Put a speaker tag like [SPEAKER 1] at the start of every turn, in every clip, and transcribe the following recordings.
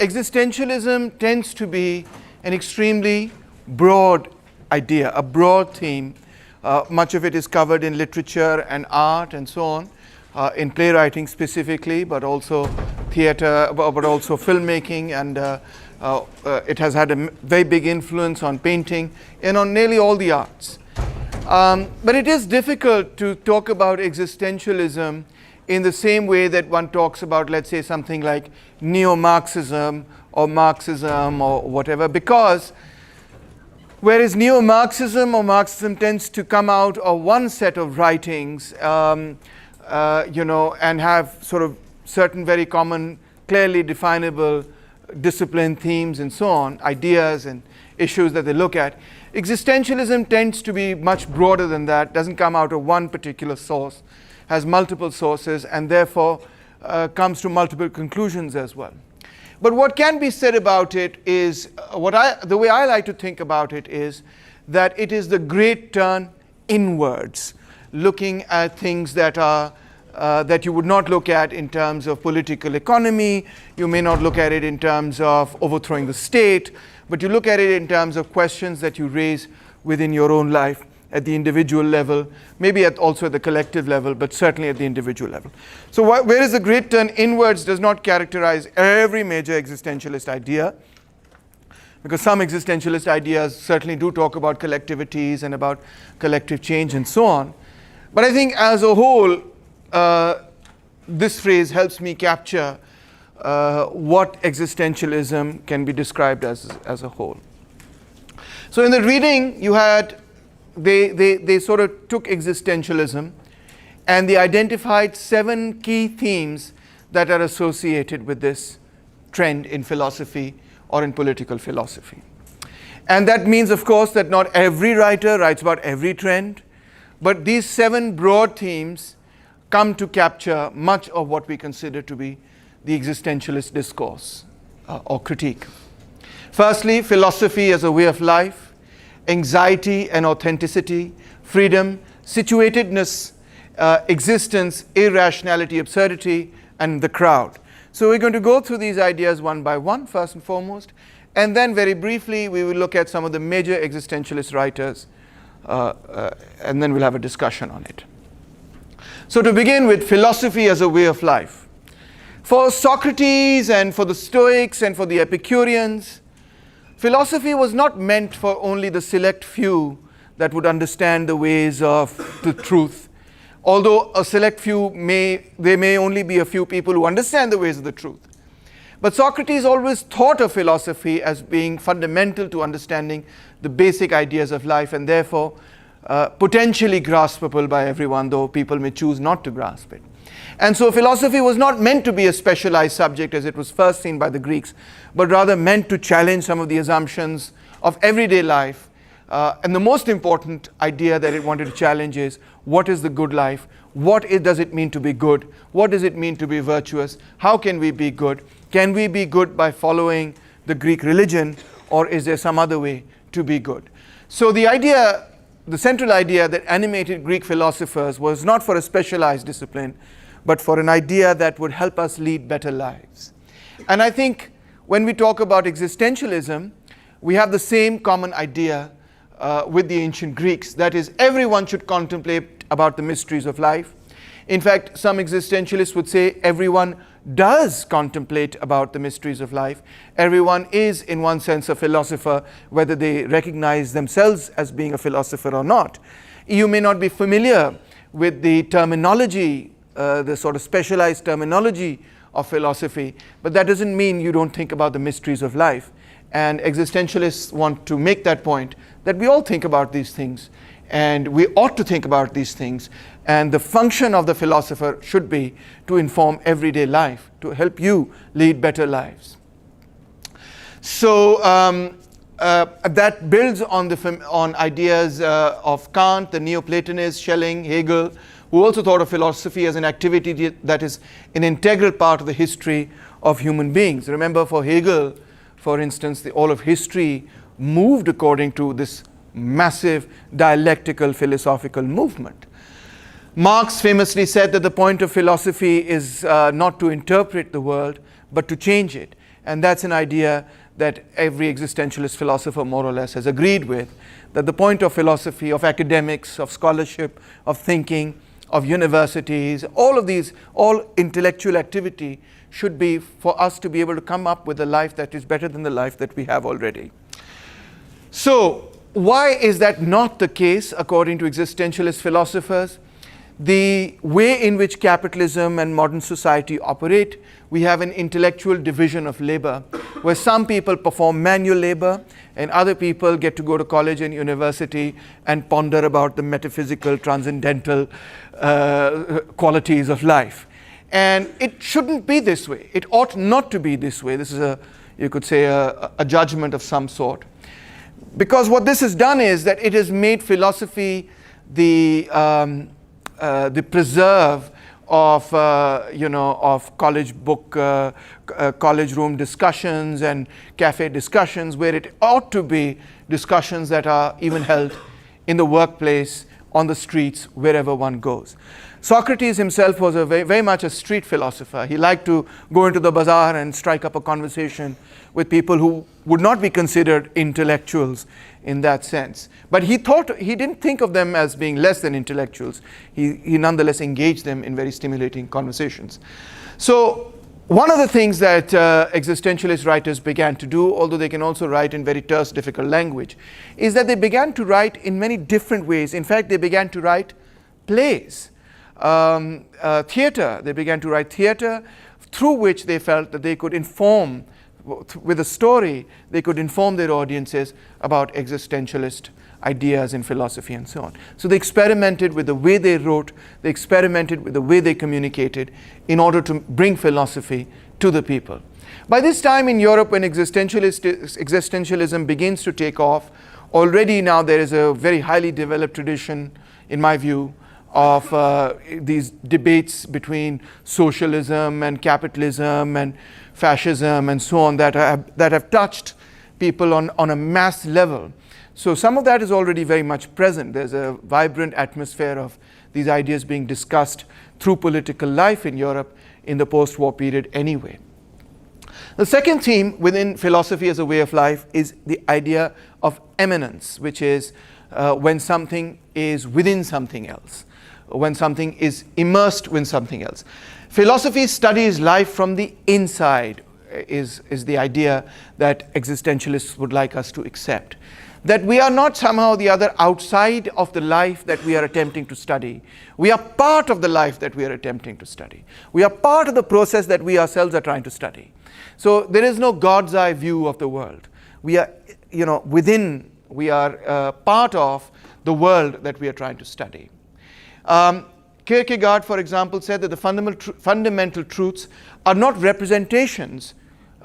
[SPEAKER 1] existentialism tends to be an extremely broad idea, a broad theme. Much of it is covered in literature and art and so on, in playwriting specifically, but also theater, but also filmmaking, and it has had a very big influence on painting and on nearly all the arts. But it is difficult to talk about existentialism in the same way that one talks about, let's say, something like neo-Marxism or Marxism or whatever, because whereas neo-Marxism or Marxism tends to come out of one set of writings, and have sort of certain very common, clearly definable discipline themes and so on, ideas and issues that they look at. Existentialism tends to be much broader than that, doesn't come out of one particular source, has multiple sources, and therefore comes to multiple conclusions as well. But what can be said about it is, the way I like to think about it is that it is the great turn inwards, looking at things that are that you would not look at in terms of political economy. You may not look at it in terms of overthrowing the state, but you look at it in terms of questions that you raise within your own life at the individual level, maybe also at the collective level, but certainly at the individual level. So whereas the great turn inwards does not characterize every major existentialist idea, because some existentialist ideas certainly do talk about collectivities and about collective change and so on, but I think as a whole, this phrase helps me capture what existentialism can be described as a whole. So in the reading, you had they sort of took existentialism and they identified 7 key themes that are associated with this trend in philosophy or in political philosophy. And that means, of course, that not every writer writes about every trend, but these 7 broad themes come to capture much of what we consider to be the existentialist discourse or critique. Firstly, philosophy as a way of life, anxiety and authenticity, freedom, situatedness, existence, irrationality, absurdity, and the crowd. So we're going to go through these ideas one by one, first and foremost, and then very briefly we will look at some of the major existentialist writers, and then we'll have a discussion on it. So to begin with, philosophy as a way of life. For Socrates and for the Stoics and for the Epicureans, philosophy was not meant for only the select few that would understand the ways of the truth. Although a select few there may only be a few people who understand the ways of the truth. But Socrates always thought of philosophy as being fundamental to understanding the basic ideas of life, and therefore potentially graspable by everyone, though people may choose not to grasp it. And so philosophy was not meant to be a specialized subject as it was first seen by the Greeks, but rather meant to challenge some of the assumptions of everyday life. And the most important idea that it wanted to challenge is, what is the good life? What does it mean to be good? What does it mean to be virtuous? How can we be good? Can we be good by following the Greek religion, or is there some other way to be good? So the central idea that animated Greek philosophers was not for a specialized discipline, but for an idea that would help us lead better lives. And I think when we talk about existentialism, we have the same common idea with the ancient Greeks. That is, everyone should contemplate about the mysteries of life. In fact, some existentialists would say everyone does contemplate about the mysteries of life. Everyone is, in one sense, a philosopher, whether they recognize themselves as being a philosopher or not. You may not be familiar with the terminology, the sort of specialized terminology of philosophy, but that doesn't mean you don't think about the mysteries of life. And existentialists want to make that point, that we all think about these things, and we ought to think about these things, and the function of the philosopher should be to inform everyday life, to help you lead better lives. So that builds on ideas of Kant, the Neoplatonists, Schelling, Hegel, who also thought of philosophy as an activity that is an integral part of the history of human beings. Remember, for Hegel, for instance, all of history moved according to this massive dialectical philosophical movement. Marx famously said that the point of philosophy is not to interpret the world, but to change it. And that's an idea that every existentialist philosopher more or less has agreed with, that the point of philosophy, of academics, of scholarship, of thinking, of universities, all of these, all intellectual activity should be for us to be able to come up with a life that is better than the life that we have already. So, why is that not the case according to existentialist philosophers? The way in which capitalism and modern society operate, we have an intellectual division of labor, where some people perform manual labor and other people get to go to college and university and ponder about the metaphysical, transcendental qualities of life. And it shouldn't be this way. It ought not to be this way. This is you could say, a judgment of some sort. Because what this has done is that it has made philosophy the preserve of of college book, college room discussions and cafe discussions, where it ought to be discussions that are even held in the workplace, on the streets, wherever one goes. Socrates himself was very much a street philosopher. He liked to go into the bazaar and strike up a conversation with people who would not be considered intellectuals in that sense. But he didn't think of them as being less than intellectuals. He nonetheless engaged them in very stimulating conversations. So one of the things that existentialist writers began to do, although they can also write in very terse, difficult language, is that they began to write in many different ways. In fact, they began to write plays. Theater. They began to write theater through which they felt that they could inform, with a story, they could inform their audiences about existentialist ideas in philosophy and so on. So they experimented with the way they wrote, they experimented with the way they communicated in order to bring philosophy to the people. By this time in Europe, when existentialism begins to take off, already now there is a very highly developed tradition, in my view, of these debates between socialism and capitalism and fascism and so on that have touched people on a mass level. So some of that is already very much present. There's a vibrant atmosphere of these ideas being discussed through political life in Europe in the post-war period anyway. The second theme within philosophy as a way of life is the idea of immanence, which is when something is within something else, when something is immersed in something else. Philosophy studies life from the inside, is the idea that existentialists would like us to accept. That we are not somehow the other outside of the life that we are attempting to study. We are part of the life that we are attempting to study. We are part of the process that we ourselves are trying to study. So there is no God's eye view of the world. We are, within, we are part of the world that we are trying to study. Kierkegaard, for example, said that the fundamental truths are not representations,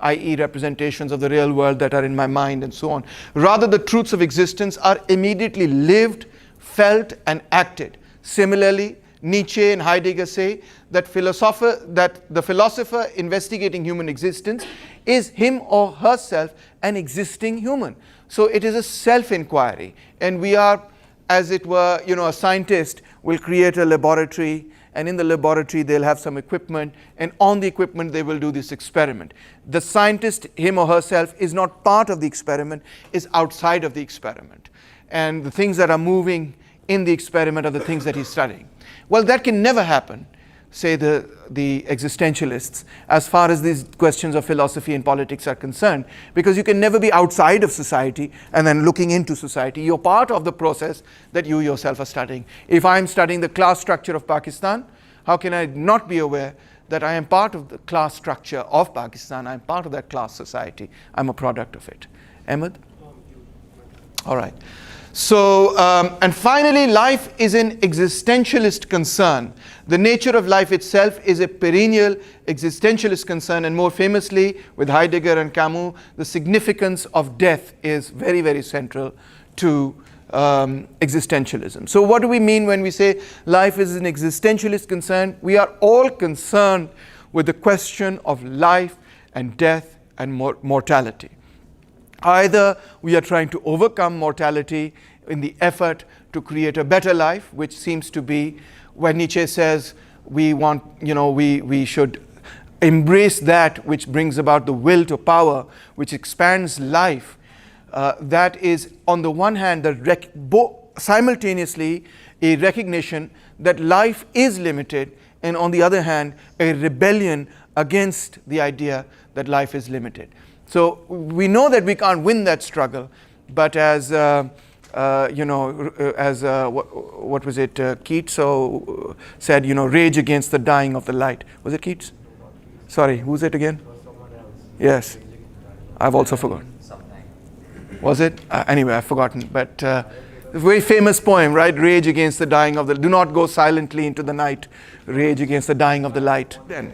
[SPEAKER 1] i.e. representations of the real world that are in my mind and so on. Rather, the truths of existence are immediately lived, felt, and acted. Similarly, Nietzsche and Heidegger say that the philosopher investigating human existence is him or herself an existing human. So it is a self-inquiry, and we are, as it were, a scientist will create a laboratory, and in the laboratory they'll have some equipment, and on the equipment they will do this experiment. The scientist, him or herself, is not part of the experiment, is outside of the experiment. And the things that are moving in the experiment are the things that he's studying. Well, that can never happen, say the existentialists, as far as these questions of philosophy and politics are concerned, because you can never be outside of society and then looking into society. You're part of the process that you yourself are studying. If I'm studying the class structure of Pakistan, how can I not be aware that I am part of the class structure of Pakistan? I'm part of that class society. I'm a product of it. Ahmed? All right. So, and finally, life is an existentialist concern. The nature of life itself is a perennial existentialist concern, and more famously, with Heidegger and Camus, the significance of death is very, very central to existentialism. So what do we mean when we say life is an existentialist concern? We are all concerned with the question of life and death and mortality. Either we are trying to overcome mortality in the effort to create a better life, which seems to be when Nietzsche says we want, we should embrace that which brings about the will to power, which expands life, that is, on the one hand, simultaneously a recognition that life is limited, and on the other hand, a rebellion against the idea that life is limited. So we know that we can't win that struggle, but as what was it? Keats said, rage against the dying of the light. Was it Keats? Sorry, who's it again? Yes, I've also forgotten. Was it? Anyway, I've forgotten. But a very famous poem, right? Rage against the dying of the. Do not go silently into the night. Rage against the dying of the light. Then,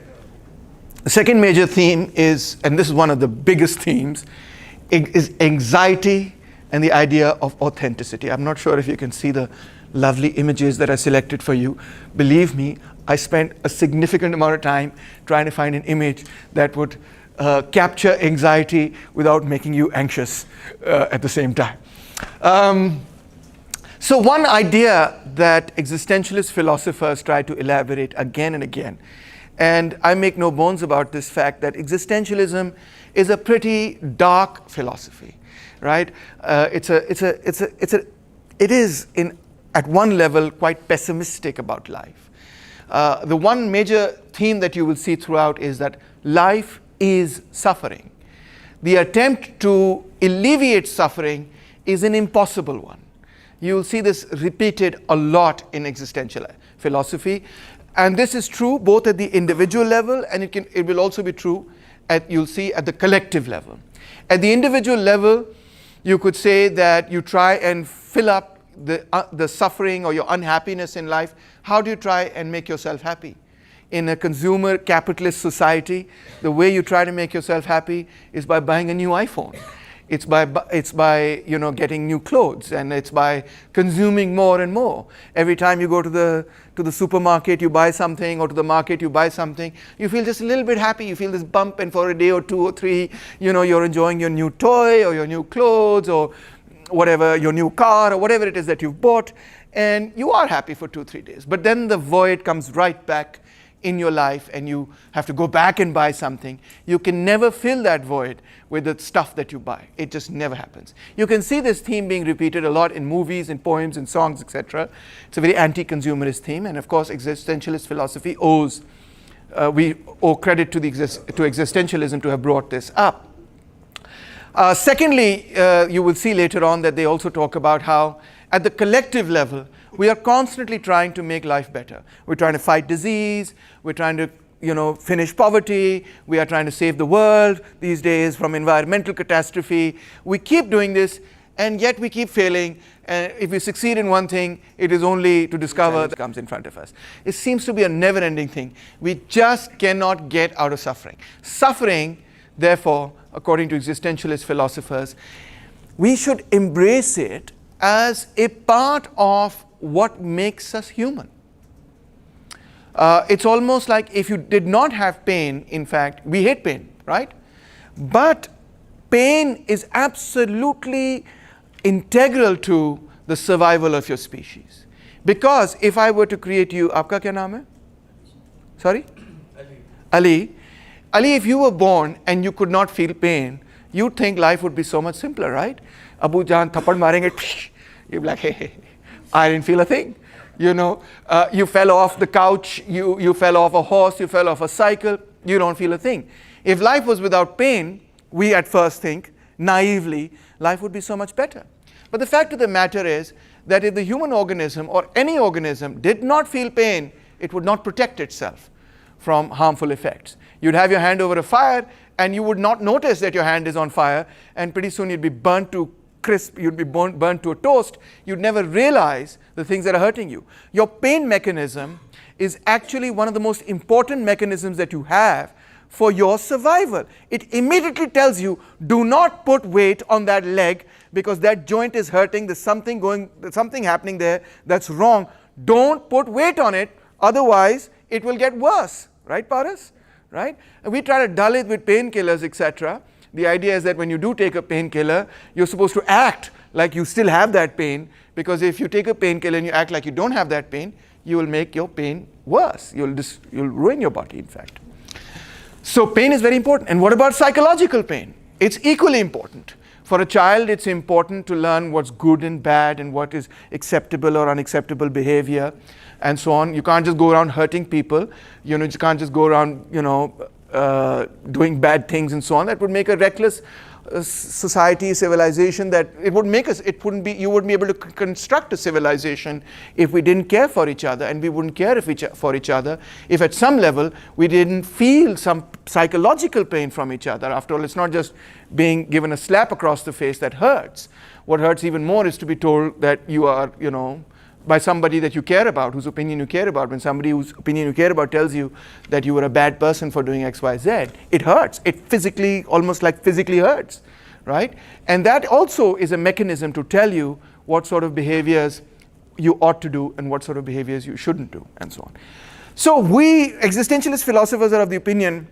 [SPEAKER 1] the second major theme is, and this is one of the biggest themes, is anxiety and the idea of authenticity. I'm not sure if you can see the lovely images that I selected for you. Believe me, I spent a significant amount of time trying to find an image that would capture anxiety without making you anxious at the same time. So one idea that existentialist philosophers try to elaborate again and again, and I make no bones about this fact, that existentialism is a pretty dark philosophy, right? It is at one level quite pessimistic about life. The one major theme that you will see throughout is that life is suffering. The attempt to alleviate suffering is an impossible one. You will see this repeated a lot in existential philosophy, and this is true both at the individual level, and it will also be true you'll see at the collective level. At the individual level, you could say that you try and fill up the suffering or your unhappiness in life. How do you try and make yourself happy? In a consumer capitalist society, the way you try to make yourself happy is by buying a new iPhone. It's by getting new clothes, and it's by consuming more and more. Every time you go to the supermarket, you buy something, or to the market, you buy something, you feel just a little bit happy. You feel this bump, and for a day or 2 or 3, you're enjoying your new toy or your new clothes or whatever, your new car or whatever it is that you've bought, and you are happy for 2-3 days. But then the void comes right back in your life, and you have to go back and buy something. You can never fill that void with the stuff that you buy. It just never happens. You can see this theme being repeated a lot in movies, in poems, in songs, etc. It's a very anti-consumerist theme, and of course existentialist philosophy we owe credit to existentialism to have brought this up. Secondly, you will see later on that they also talk about how at the collective level we are constantly trying to make life better. We're trying to fight disease, we're trying to finish poverty, we are trying to save the world these days from environmental catastrophe. We keep doing this, and yet we keep failing, and if we succeed in one thing, it is only to discover that comes in front of us. It seems to be a never-ending thing. We just cannot get out of suffering. Suffering, therefore, according to existentialist philosophers, we should embrace it as a part of what makes us human. It's almost like if you did not have pain, in fact, we hate pain, right? But pain is absolutely integral to the survival of your species. Because if I were to create you, aapka kya naam hai? Sorry? Ali. Ali, if you were born and you could not feel pain, you'd think life would be so much simpler, right? Abu Jaan thapad marenge, you'd be like, hey, I didn't feel a thing. You fell off the couch, you fell off a horse, you fell off a cycle, you don't feel a thing. If life was without pain, we at first think, naively, life would be so much better. But the fact of the matter is that if the human organism or any organism did not feel pain, it would not protect itself from harmful effects. You'd have your hand over a fire, and you would not notice that your hand is on fire, and pretty soon you'd be burnt to crisp, you'd be burnt to a toast. You'd never realize the things that are hurting you. Your pain mechanism is actually one of the most important mechanisms that you have for your survival. It immediately tells you, do not put weight on that leg because that joint is hurting, there's something happening there that's wrong. Don't put weight on it, otherwise it will get worse. Right, Paras? Right? And we try to dull it with painkillers, etc. The idea is that when you do take a painkiller, you're supposed to act like you still have that pain, because if you take a painkiller and you act like you don't have that pain, you will make your pain worse. You'll ruin your body, in fact. So pain is very important. And what about psychological pain? It's equally important. For a child, it's important to learn what's good and bad and what is acceptable or unacceptable behavior and so on. You can't just go around hurting people. You can't just go around, doing bad things and so on. That would make a reckless society, civilization, that it would make us, you wouldn't be able to construct a civilization if we didn't care for each other, and we wouldn't care for each other if at some level we didn't feel some psychological pain from each other. After all, it's not just being given a slap across the face that hurts. What hurts even more is to be told that you are, by somebody that you care about, whose opinion you care about. When somebody whose opinion you care about tells you that you were a bad person for doing X, Y, Z, it hurts. It physically, almost like physically hurts, right? And that also is a mechanism to tell you what sort of behaviors you ought to do and what sort of behaviors you shouldn't do, and so on. So we existentialist philosophers are of the opinion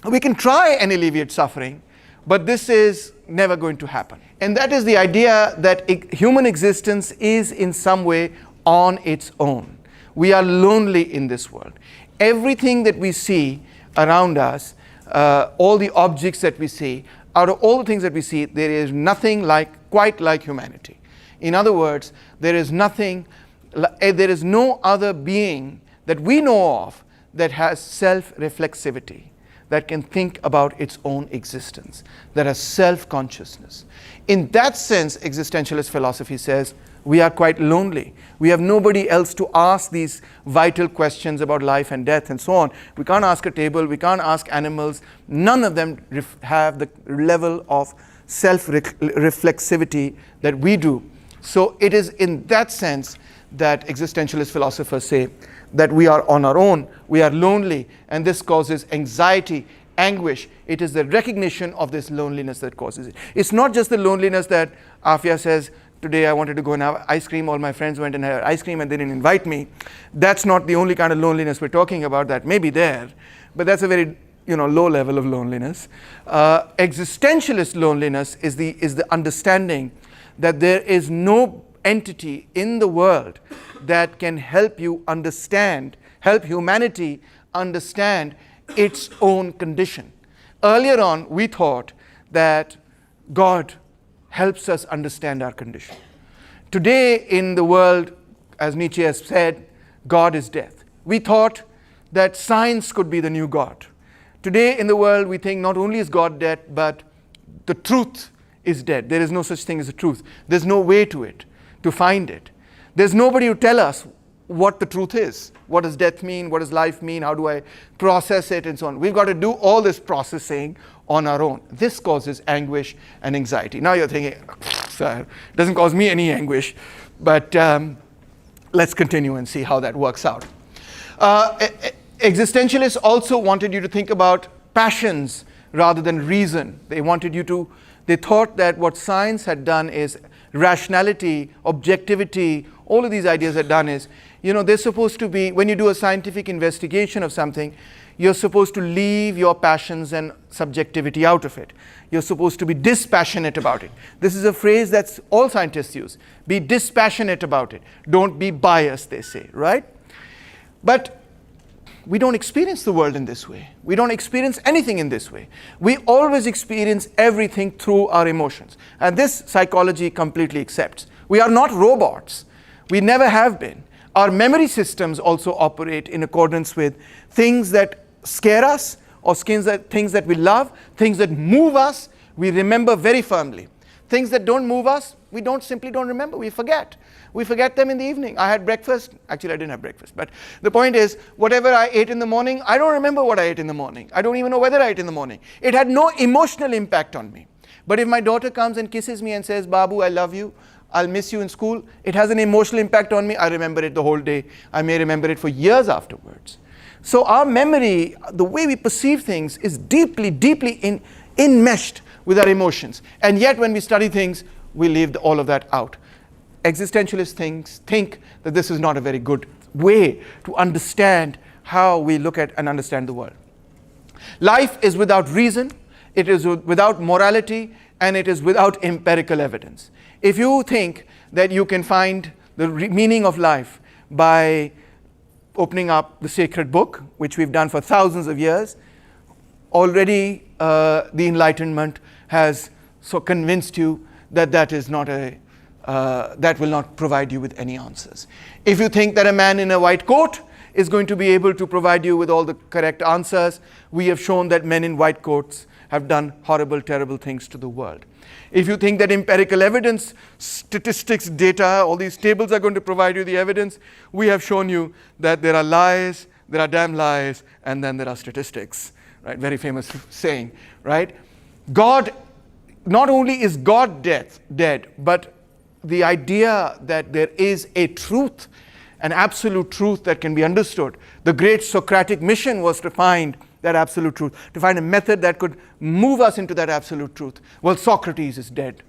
[SPEAKER 1] we can try and alleviate suffering, but this is never going to happen. And that is the idea that human existence is in some way on its own. We are lonely in this world. Everything that we see around us, all the objects that we see, out of all the things that we see, there is nothing quite like humanity. In other words, there is no other being that we know of that has self-reflexivity, that can think about its own existence, that has self-consciousness. In that sense, existentialist philosophy says we are quite lonely. We have nobody else to ask these vital questions about life and death and so on. We can't ask a table, we can't ask animals. None of them have the level of self-reflexivity that we do. So it is in that sense that existentialist philosophers say that we are on our own, we are lonely, and this causes anxiety, anguish. It is the recognition of this loneliness that causes it. It's not just the loneliness that Afia says, today I wanted to go and have ice cream, all my friends went and had ice cream and they didn't invite me. That's not the only kind of loneliness we're talking about. That may be there, but that's a very low level of loneliness. Existentialist loneliness is the understanding that there is no entity in the world that can help humanity understand its own condition. Earlier on, we thought that God helps us understand our condition. Today in the world, as Nietzsche has said, God is death. We thought that science could be the new God. Today in the world, we think not only is God dead, but the truth is dead. There is no such thing as a truth. There's no way to it, to find it. There's nobody to tell us what the truth is. What does death mean? What does life mean? How do I process it? And so on. We've got to do all this processing on our own. This causes anguish and anxiety. Now you're thinking, sir, it doesn't cause me any anguish, but let's continue and see how that works out. Existentialists also wanted you to think about passions rather than reason. They thought that what science had done is rationality, objectivity, all of these ideas had done is, they're supposed to be, when you do a scientific investigation of something, you're supposed to leave your passions and subjectivity out of it. You're supposed to be dispassionate about it. This is a phrase that all scientists use. Be dispassionate about it. Don't be biased, they say, right? But we don't experience the world in this way. We don't experience anything in this way. We always experience everything through our emotions. And this psychology completely accepts. We are not robots. We never have been. Our memory systems also operate in accordance with things that scare us or things that we love, things that move us, we remember very firmly. Things that don't move us, we simply don't remember, we forget. We forget them in the evening. I had breakfast. Actually, I didn't have breakfast. But the point is, whatever I ate in the morning, I don't remember what I ate in the morning. I don't even know whether I ate in the morning. It had no emotional impact on me. But if my daughter comes and kisses me and says, Babu, I love you, I'll miss you in school, it has an emotional impact on me. I remember it the whole day. I may remember it for years afterwards. So our memory, the way we perceive things, is deeply, deeply enmeshed with our emotions. And yet when we study things, we leave all of that out. Existentialist think that this is not a very good way to understand how we look at and understand the world. Life is without reason, it is without morality, and it is without empirical evidence. If you think that you can find the meaning of life by opening up the sacred book, which we've done for thousands of years, already the Enlightenment has so convinced you that that is not that will not provide you with any answers. If you think that a man in a white coat is going to be able to provide you with all the correct answers, we have shown that men in white coats have done horrible, terrible things to the world. If you think that empirical evidence, statistics, data, all these tables are going to provide you the evidence, we have shown you that there are lies, there are damn lies, and then there are statistics, right? Very famous saying, right? God, not only is God dead, but the idea that there is a truth, an absolute truth that can be understood. The great Socratic mission was to find that absolute truth, to find a method that could move us into that absolute truth. Well, Socrates is dead.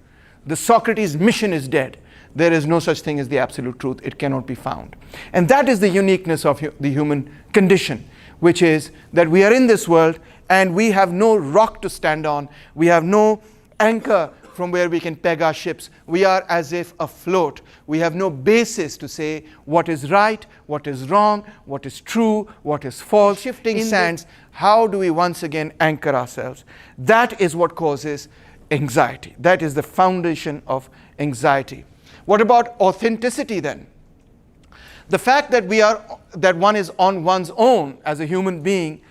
[SPEAKER 1] The Socrates mission is dead. There is no such thing as the absolute truth. It cannot be found. And that is the uniqueness of the human condition, which is that we are in this world and we have no rock to stand on. We have no anchor from where we can peg our ships. We are as if afloat. We have no basis to say what is right, what is wrong, what is true, what is false. Shifting sands, how do we once again anchor ourselves? That is what causes anxiety. That is the foundation of anxiety. What about authenticity then? The fact that one is on one's own as a human being,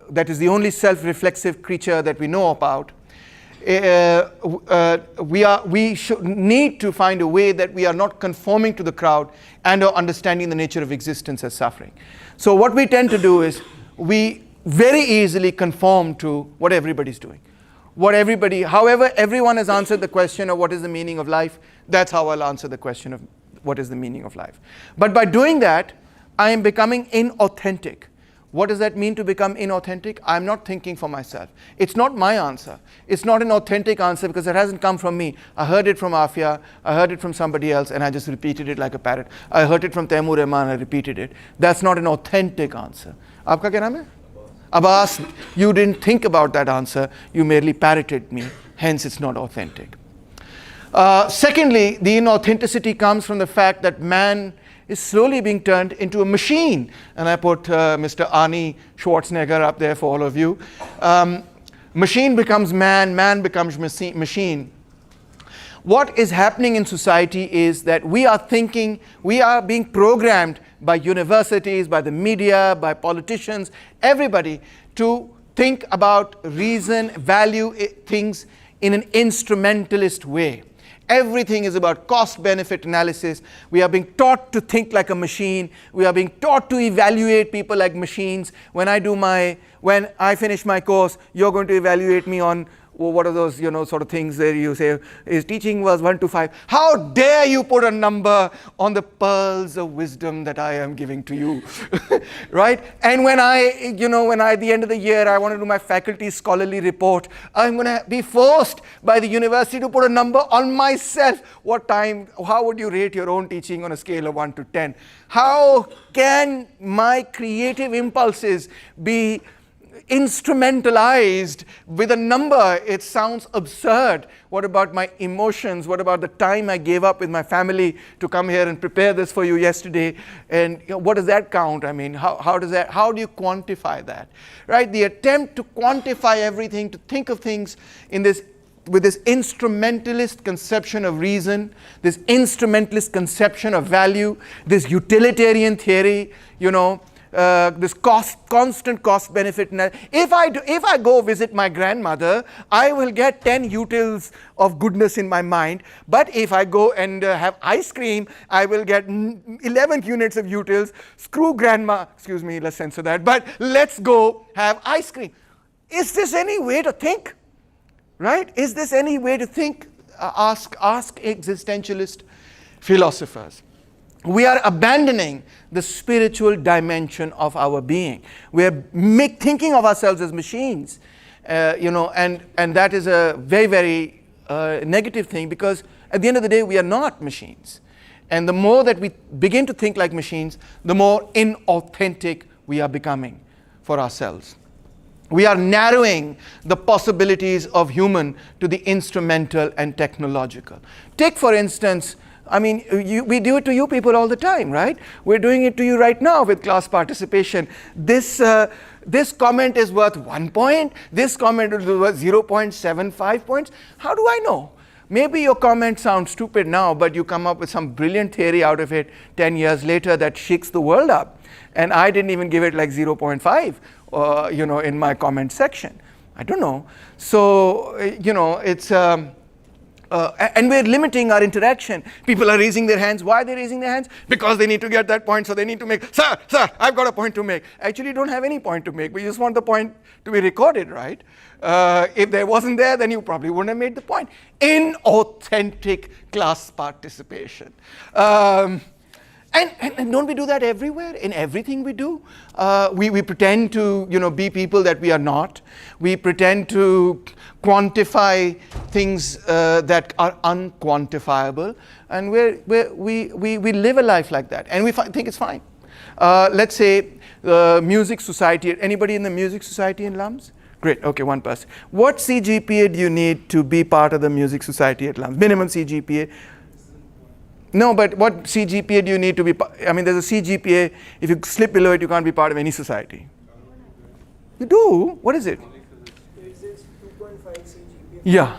[SPEAKER 1] that is the only self-reflexive creature that we know about, we should need to find a way that we are not conforming to the crowd and are understanding the nature of existence as suffering. So what we tend to do is we very easily conform to what everybody's doing. However everyone has answered the question of what is the meaning of life, that's how I'll answer the question of what is the meaning of life. But by doing that, I am becoming inauthentic. What does that mean to become inauthentic? I'm not thinking for myself. It's not my answer. It's not an authentic answer because it hasn't come from me. I heard it from Afia, I heard it from somebody else, and I just repeated it like a parrot. I heard it from Taimur Rahman, I repeated it. That's not an authentic answer. Aapka kya naam hai? Abbas, you didn't think about that answer. You merely parroted me. Hence, it's not authentic. Secondly, the inauthenticity comes from the fact that man is slowly being turned into a machine. And I put Mr. Arnie Schwarzenegger up there for all of you. Machine becomes man, man becomes machine. What is happening in society is that we are being programmed by universities, by the media, by politicians, everybody, to think about reason, value things in an instrumentalist way. Everything is about cost-benefit analysis. We are being taught to think like a machine. We are being taught to evaluate people like machines. When I finish my course, you're going to evaluate me on what are those, sort of things that you say, his teaching was 1 to 5. How dare you put a number on the pearls of wisdom that I am giving to you, right? And when at the end of the year, I want to do my faculty scholarly report, I'm going to be forced by the university to put a number on myself. How would you rate your own teaching on a scale of 1 to 10? How can my creative impulses be instrumentalized with a number? It sounds absurd. What about my emotions? What about the time I gave up with my family to come here and prepare this for you yesterday? And what does that count? I mean, how do you quantify that? Right? The attempt to quantify everything, to think of things with this instrumentalist conception of reason, this instrumentalist conception of value, this utilitarian theory, this constant cost benefit. If I go visit my grandmother, I will get 10 utils of goodness in my mind. But if I go and have ice cream, I will get 11 units of utils. Screw grandma. Excuse me, let's censor that. But let's go have ice cream. Is this any way to think? Right? Is this any way to think? Ask existentialist philosophers. We are abandoning the spiritual dimension of our being. We are thinking of ourselves as machines, and that is a very, very negative thing, because at the end of the day, we are not machines. And the more that we begin to think like machines, the more inauthentic we are becoming for ourselves. We are narrowing the possibilities of human to the instrumental and technological. Take, for instance, I mean, we do it to you people all the time, right? We're doing it to you right now with class participation. This comment is worth 1 point. This comment is worth 0.75 points. How do I know? Maybe your comment sounds stupid now, but you come up with some brilliant theory out of it 10 years later that shakes the world up. And I didn't even give it like 0.5, in my comment section. I don't know. So, it's... and we're limiting our interaction. People are raising their hands. Why are they raising their hands? Because they need to get that point, so they need to make, sir, I've got a point to make. Actually, you don't have any point to make. We just want the point to be recorded, right? If there wasn't there, then you probably wouldn't have made the point. Inauthentic class participation. And don't we do that everywhere, in everything we do? We pretend to, be people that we are not. We pretend to quantify things that are unquantifiable, and we live a life like that, and we think it's fine. Let's say the music society. Anybody in the music society in LUMS? Great. Okay, one person. What CGPA do you need to be part of the music society at LUMS? Minimum CGPA. No, but what CGPA do you need to be? I mean, there's a CGPA. If you slip below it, you can't be part of any society. You do? What is it?
[SPEAKER 2] It's 2.5 CGPA.
[SPEAKER 1] Yeah.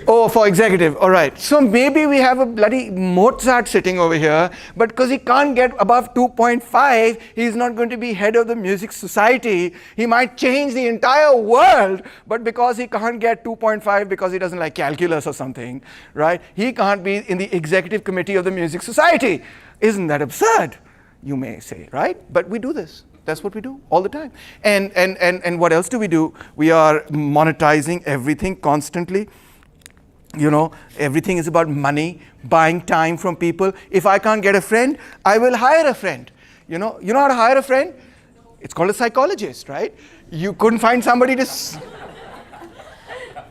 [SPEAKER 1] Oh, for executive. All right. So maybe we have a bloody Mozart sitting over here, but because he can't get above 2.5, he's not going to be head of the music society. He might change the entire world, but because he can't get 2.5 because he doesn't like calculus or something, right? He can't be in the executive committee of the music society. Isn't that absurd? You may say, right? But we do this. That's what we do all the time. And what else do we do? We are monetizing everything constantly. Everything is about money, buying time from people. If I can't get a friend, I will hire a friend. You know how to hire a friend? It's called a psychologist, right? You couldn't find somebody to...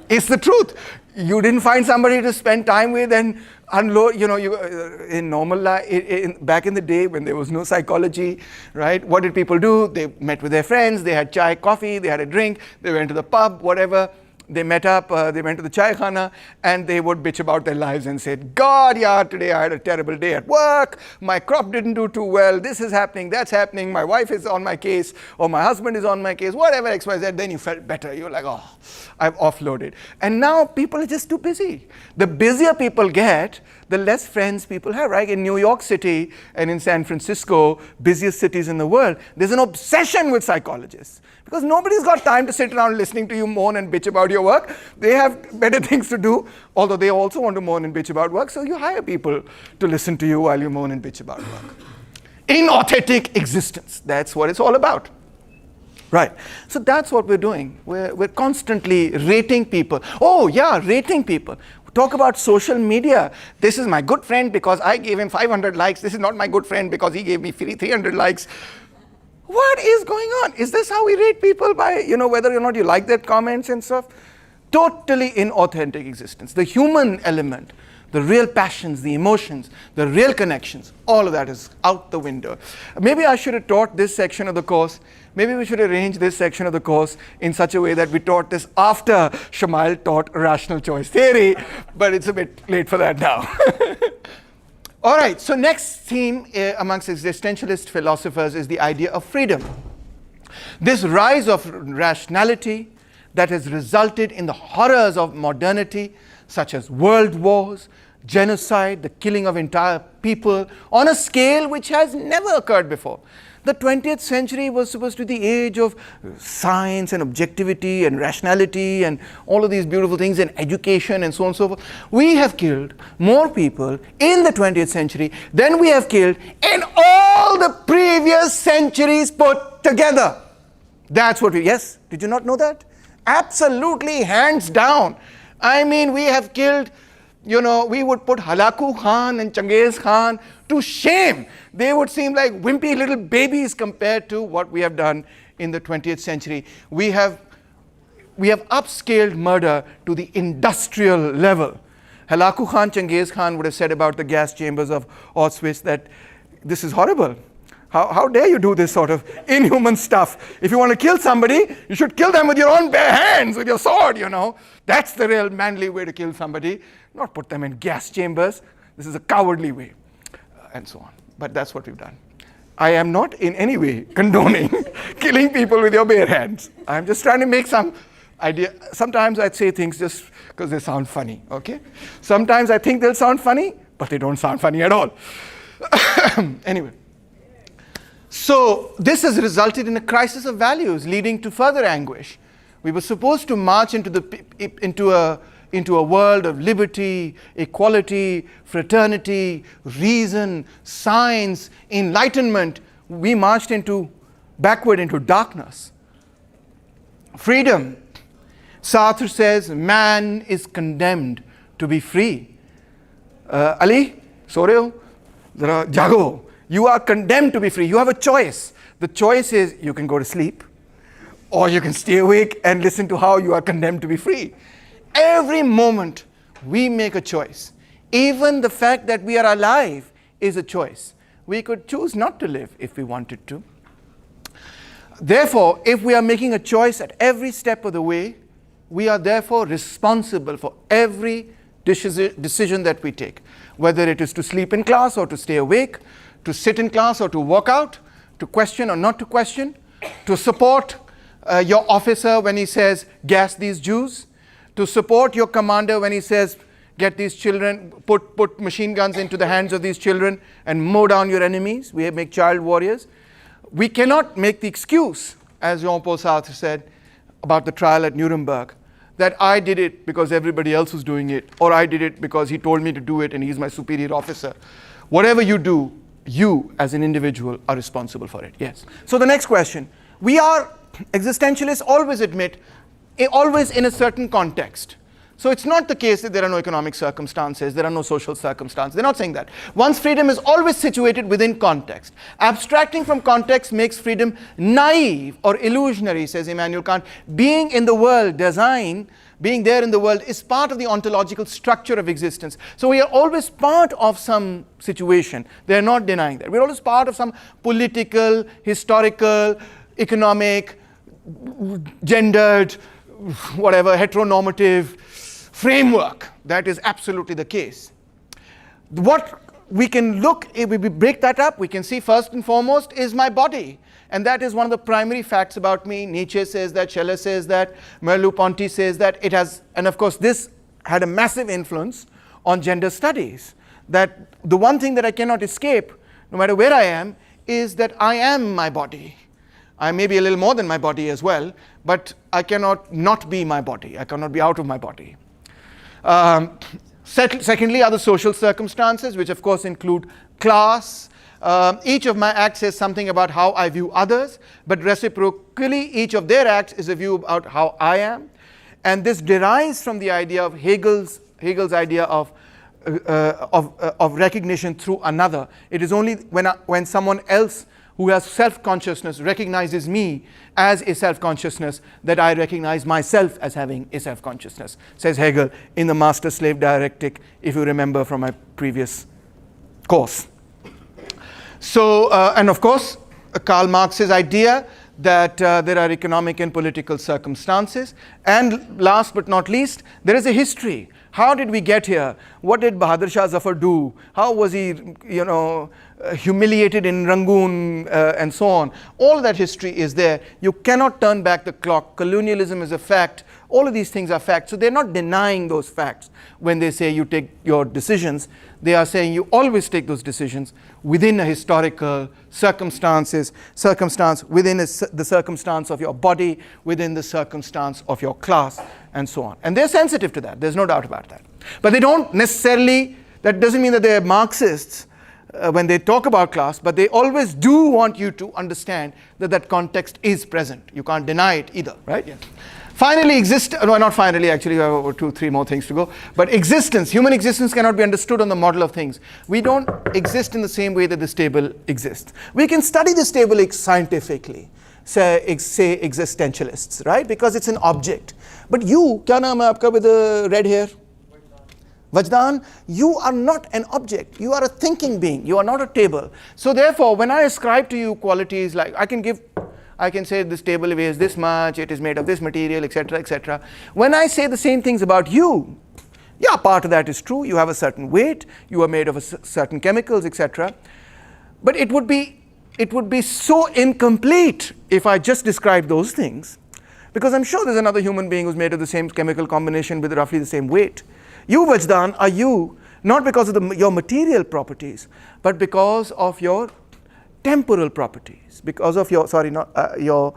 [SPEAKER 1] It's the truth. You didn't find somebody to spend time with and unload, in normal life, back in the day when there was no psychology, right? What did people do? They met with their friends, they had chai, coffee, they had a drink, they went to the pub, whatever. They met up, they went to the chai khana, and they would bitch about their lives and said, God, yeah, today I had a terrible day at work, my crop didn't do too well, this is happening, that's happening, my wife is on my case, or my husband is on my case, whatever, XYZ, then you felt better. You're like, oh, I've offloaded. And now people are just too busy. The busier people get, the less friends people have, right? In New York City and in San Francisco, busiest cities in the world, there's an obsession with psychologists. Because nobody's got time to sit around listening to you moan and bitch about your work. They have better things to do, although they also want to moan and bitch about work. So you hire people to listen to you while you moan and bitch about work. Inauthentic existence. That's what it's all about. Right. So that's what we're doing. We're constantly rating people. Oh, yeah, rating people. Talk about social media. This is my good friend because I gave him 500 likes. This is not my good friend because he gave me 300 likes. What is going on? Is this how we rate people by, whether or not you like their comments and stuff? Totally inauthentic existence. The human element, the real passions, the emotions, the real connections, all of that is out the window. Maybe I should have taught this section of the course. Maybe we should arrange this section of the course in such a way that we taught this after Shamail taught rational choice theory, but it's a bit late for that now. All right, so next theme amongst existentialist philosophers is the idea of freedom. This rise of rationality that has resulted in the horrors of modernity, such as world wars, genocide, the killing of entire people, on a scale which has never occurred before. The 20th century was supposed to be the age of science and objectivity and rationality and all of these beautiful things and education and so on and so forth. We have killed more people in the 20th century than we have killed in all the previous centuries put together. That's what yes, did you not know that? Absolutely, hands down. I mean, we have killed, we would put Halaku Khan and Changiz Khan to shame. They would seem like wimpy little babies compared to what we have done in the 20th century. We have upscaled murder to the industrial level. Halaku Khan, Changiz Khan would have said about the gas chambers of Auschwitz that this is horrible. How dare you do this sort of inhuman stuff? If you want to kill somebody, you should kill them with your own bare hands, with your sword, you know. That's the real manly way to kill somebody, not put them in gas chambers. This is a cowardly way, and so on. But that's what we've done. I am not in any way condoning killing people with your bare hands. I'm just trying to make some idea. Sometimes I'd say things just because they sound funny, okay? Sometimes I think they'll sound funny, but they don't sound funny at all. Anyway. So this has resulted in a crisis of values, leading to further anguish. We were supposed to march into a world of liberty, equality, fraternity, reason, science, enlightenment. We marched backward into darkness. Freedom. Sartre says man is condemned to be free. Ali, soreo, zara jago. You are condemned to be free. You have a choice. The choice is you can go to sleep, or you can stay awake and listen to how you are condemned to be free. Every moment we make a choice. Even the fact that we are alive is a choice. We could choose not to live if we wanted to. Therefore, if we are making a choice at every step of the way, we are therefore responsible for every decision that we take, whether it is to sleep in class or to stay awake, to sit in class or to walk out, to question or not to question, to support your officer when he says, gas these Jews, to support your commander when he says, get these children, put machine guns into the hands of these children and mow down your enemies. We make child warriors. We cannot make the excuse, as Jean-Paul Sartre said about the trial at Nuremberg, that I did it because everybody else was doing it, or I did it because he told me to do it and he's my superior officer. Whatever you do, you as an individual are responsible for it. Yes. So the next question. We are, existentialists always admit, always in a certain context. So it's not the case that there are no economic circumstances, there are no social circumstances. They're not saying that. One's freedom is always situated within context. Abstracting from context makes freedom naive or illusionary, says Immanuel Kant. Being in the world, being there in the world is part of the ontological structure of existence. So we are always part of some situation. They're not denying that. We're always part of some political, historical, economic, gendered, whatever, heteronormative framework. That is absolutely the case. What we can look, if we break that up, we can see first and foremost is my body. And that is one of the primary facts about me. Nietzsche says that, Schiller says that, Merleau-Ponty says that. It has, and of course this had a massive influence on gender studies. That the one thing that I cannot escape, no matter where I am, is that I am my body. I may be a little more than my body as well, but I cannot not be my body. I cannot be out of my body. Secondly, are the social circumstances, which of course include class. Each of my acts says something about how I view others, but reciprocally, each of their acts is a view about how I am. And this derives from the idea of Hegel's idea of recognition through another. It is only when someone else who has self-consciousness recognizes me as a self-consciousness that I recognize myself as having a self-consciousness, says Hegel in the master-slave dialectic, if you remember from my previous course. So, and of course, Karl Marx's idea that there are economic and political circumstances. And last but not least, there is a history. How did we get here? What did Bahadur Shah Zafar do? How was he, humiliated in Rangoon and so on? All that history is there. You cannot turn back the clock. Colonialism is a fact. All of these things are facts. So they're not denying those facts when they say you take your decisions. They are saying you always take those decisions within a historical circumstance, within the circumstance of your body, within the circumstance of your class, and so on. And they're sensitive to that. There's no doubt about that. But they don't necessarily, that doesn't mean that they're Marxists when they talk about class, but they always do want you to understand that that context is present. You can't deny it either, right? Yes. Finally, not finally, actually, we have 2-3 more things to go. But existence, human existence cannot be understood on the model of things. We don't exist in the same way that this table exists. We can study this table scientifically, say existentialists, right? Because it's an object. But you, kya naam hai aapka with the red hair? Vajdan, you are not an object. You are a thinking being. You are not a table. So therefore, when I ascribe to you qualities like I can say this table weighs this much, it is made of this material, etc., etc. When I say the same things about you, yeah, part of that is true. You have a certain weight. You are made of certain chemicals, etc. But it would be so incomplete if I just described those things, because I'm sure there's another human being who's made of the same chemical combination with roughly the same weight. You, Vajdan, are you not because of your material properties, but because of your temporal properties, because of your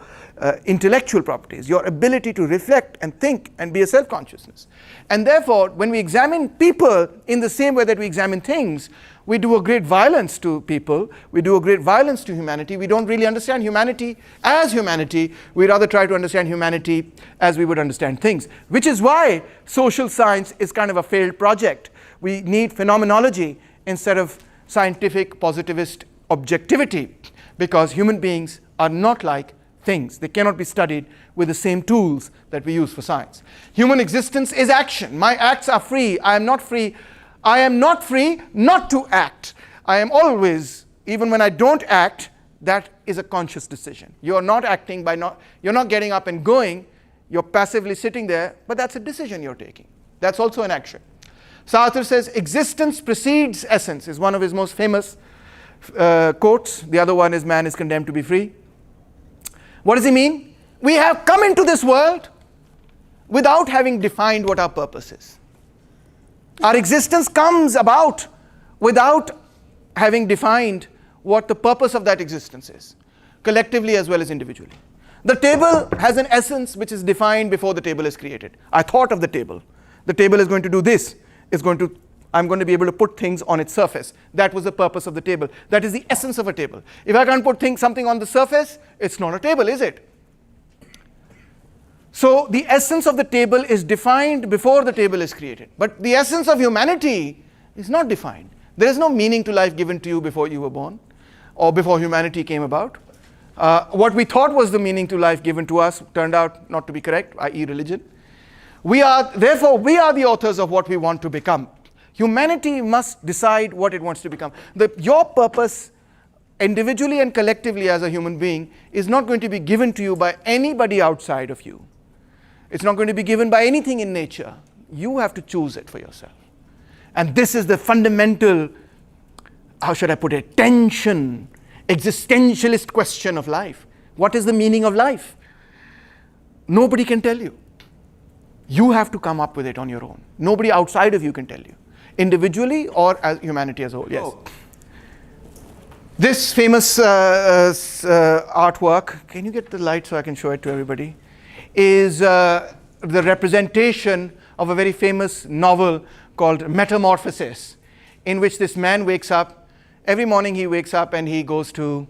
[SPEAKER 1] intellectual properties, your ability to reflect and think and be a self-consciousness. And therefore, when we examine people in the same way that we examine things, we do a great violence to people, we do a great violence to humanity. We don't really understand humanity as humanity. We rather try to understand humanity as we would understand things, which is why social science is kind of a failed project. We need phenomenology instead of scientific positivist objectivity, because human beings are not like things. They cannot be studied with the same tools that we use for science. Human existence is action. My acts are free. I am not free. I am not free not to act. I am always, even when I don't act, that is a conscious decision. You're not acting you're not getting up and going, you're passively sitting there, but that's a decision you're taking. That's also an action. Sartre says, existence precedes essence, is one of his most famous quotes. The other one is, man is condemned to be free. What does he mean? We have come into this world without having defined what our purpose is. Our existence comes about without having defined what the purpose of that existence is, collectively as well as individually. The table has an essence which is defined before the table is created. I thought of the table. The table is going to do this. I'm going to be able to put things on its surface. That was the purpose of the table. That is the essence of a table. If I can't put something on the surface, it's not a table, is it? So the essence of the table is defined before the table is created. But the essence of humanity is not defined. There is no meaning to life given to you before you were born or before humanity came about. What we thought was the meaning to life given to us turned out not to be correct, i.e. religion. Therefore, we are the authors of what we want to become. Humanity must decide what it wants to become. Your purpose, individually and collectively as a human being, is not going to be given to you by anybody outside of you. It's not going to be given by anything in nature. You have to choose it for yourself. And this is the fundamental, how should I put it, tension, existentialist question of life. What is the meaning of life? Nobody can tell you. You have to come up with it on your own. Nobody outside of you can tell you, individually or as humanity as a whole. Yes. Oh. This famous artwork, can you get the light so I can show it to everybody, is the representation of a very famous novel called Metamorphosis, in which this man wakes up. Every morning he wakes up and he goes to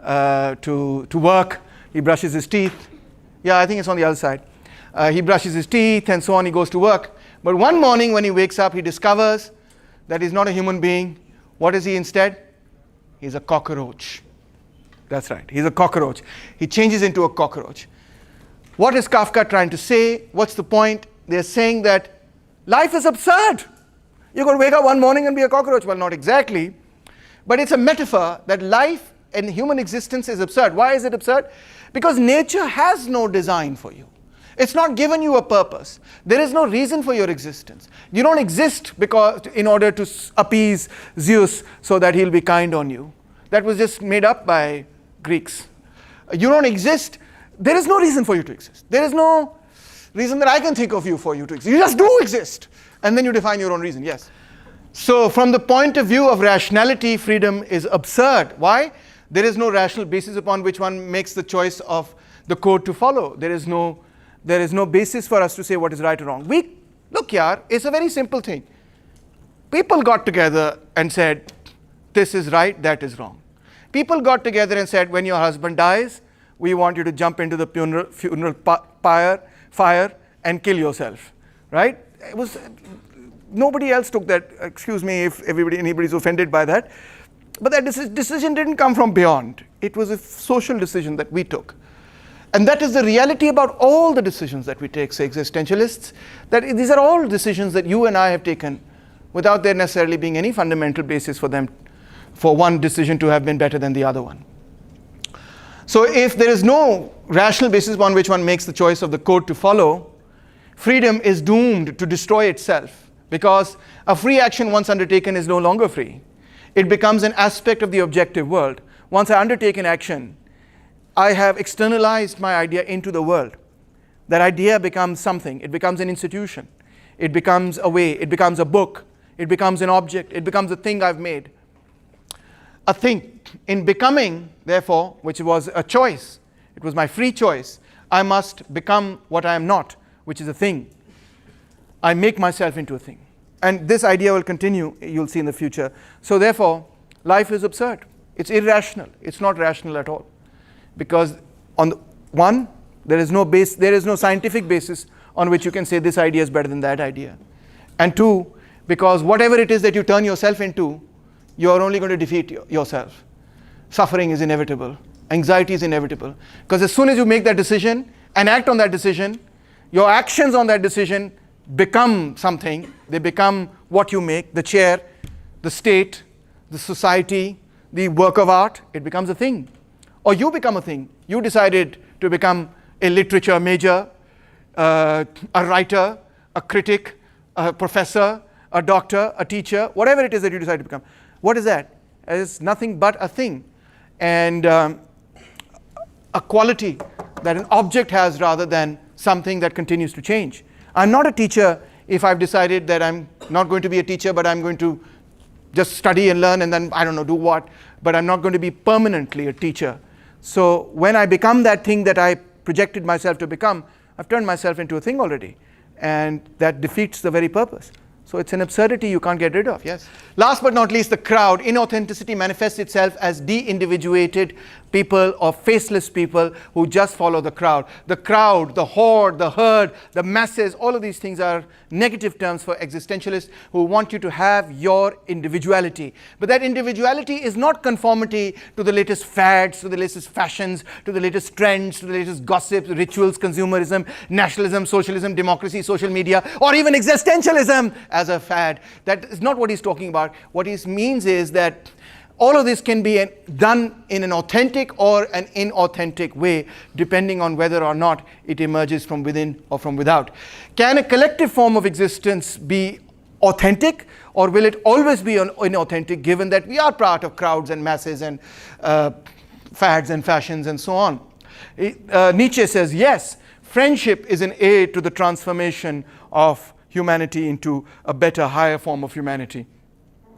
[SPEAKER 1] work. He brushes his teeth. Yeah, I think it's on the other side. He brushes his teeth and so on. He goes to work. But one morning when he wakes up, he discovers that he's not a human being. What is he instead? He's a cockroach. That's right. He's a cockroach. He changes into a cockroach. What is Kafka trying to say? What's the point? They're saying that life is absurd. You're going to wake up one morning and be a cockroach. Well, not exactly. But it's a metaphor that life and human existence is absurd. Why is it absurd? Because nature has no design for you. It's not given you a purpose. There is no reason for your existence. You don't exist in order to appease Zeus so that he'll be kind on you. That was just made up by Greeks. You don't exist. There is no reason for you to exist. There is no reason that I can think of for you to exist. You just do exist. And then you define your own reason. Yes. So from the point of view of rationality, freedom is absurd. Why? There is no rational basis upon which one makes the choice of the code to follow. There is no basis for us to say what is right or wrong. Look, yaar, it's a very simple thing. People got together and said, this is right, that is wrong. People got together and said, when your husband dies, we want you to jump into the funeral fire and kill yourself. Right? Nobody else took that. Excuse me if anybody's offended by that. But that decision didn't come from beyond. It was a social decision that we took. And that is the reality about all the decisions that we take, say existentialists, that these are all decisions that you and I have taken without there necessarily being any fundamental basis for them, for one decision to have been better than the other one. So if there is no rational basis upon which one makes the choice of the code to follow, freedom is doomed to destroy itself, because a free action once undertaken is no longer free. It becomes an aspect of the objective world. Once I undertake an action, I have externalized my idea into the world. That idea becomes something. It becomes an institution. It becomes a way. It becomes a book. It becomes an object. It becomes a thing I've made. A thing. In becoming, therefore, which was a choice, it was my free choice, I must become what I am not, which is a thing. I make myself into a thing. And this idea will continue, you'll see in the future. So therefore, life is absurd. It's irrational. It's not rational at all. Because on the one, there is no scientific basis on which you can say this idea is better than that idea. And two, because whatever it is that you turn yourself into, you are only going to defeat yourself. Suffering is inevitable. Anxiety is inevitable. Because as soon as you make that decision and act on that decision, your actions on that decision become something. They become what you make, the chair, the state, the society, the work of art. It becomes a thing. Or you become a thing. You decided to become a literature major, a writer, a critic, a professor, a doctor, a teacher, whatever it is that you decide to become. What is that? It's nothing but a thing. And a quality that an object has rather than something that continues to change. I'm not a teacher if I've decided that I'm not going to be a teacher, but I'm going to just study and learn and then, I don't know, do what. But I'm not going to be permanently a teacher. So when I become that thing that I projected myself to become, I've turned myself into a thing already. And that defeats the very purpose. So it's an absurdity you can't get rid of, yes. Last but not least, the crowd. Inauthenticity manifests itself as de-individuated people or faceless people who just follow the crowd. The crowd, the horde, the herd, the masses, all of these things are negative terms for existentialists who want you to have your individuality. But that individuality is not conformity to the latest fads, to the latest fashions, to the latest trends, to the latest gossips, rituals, consumerism, nationalism, socialism, democracy, social media, or even existentialism as a fad. That is not what he's talking about. What he means is that all of this can be done in an authentic or an inauthentic way, depending on whether or not it emerges from within or from without. Can a collective form of existence be authentic, or will it always be inauthentic, given that we are part of crowds and masses and fads and fashions and so on? Nietzsche says, yes, friendship is an aid to the transformation of humanity into a better, higher form of humanity.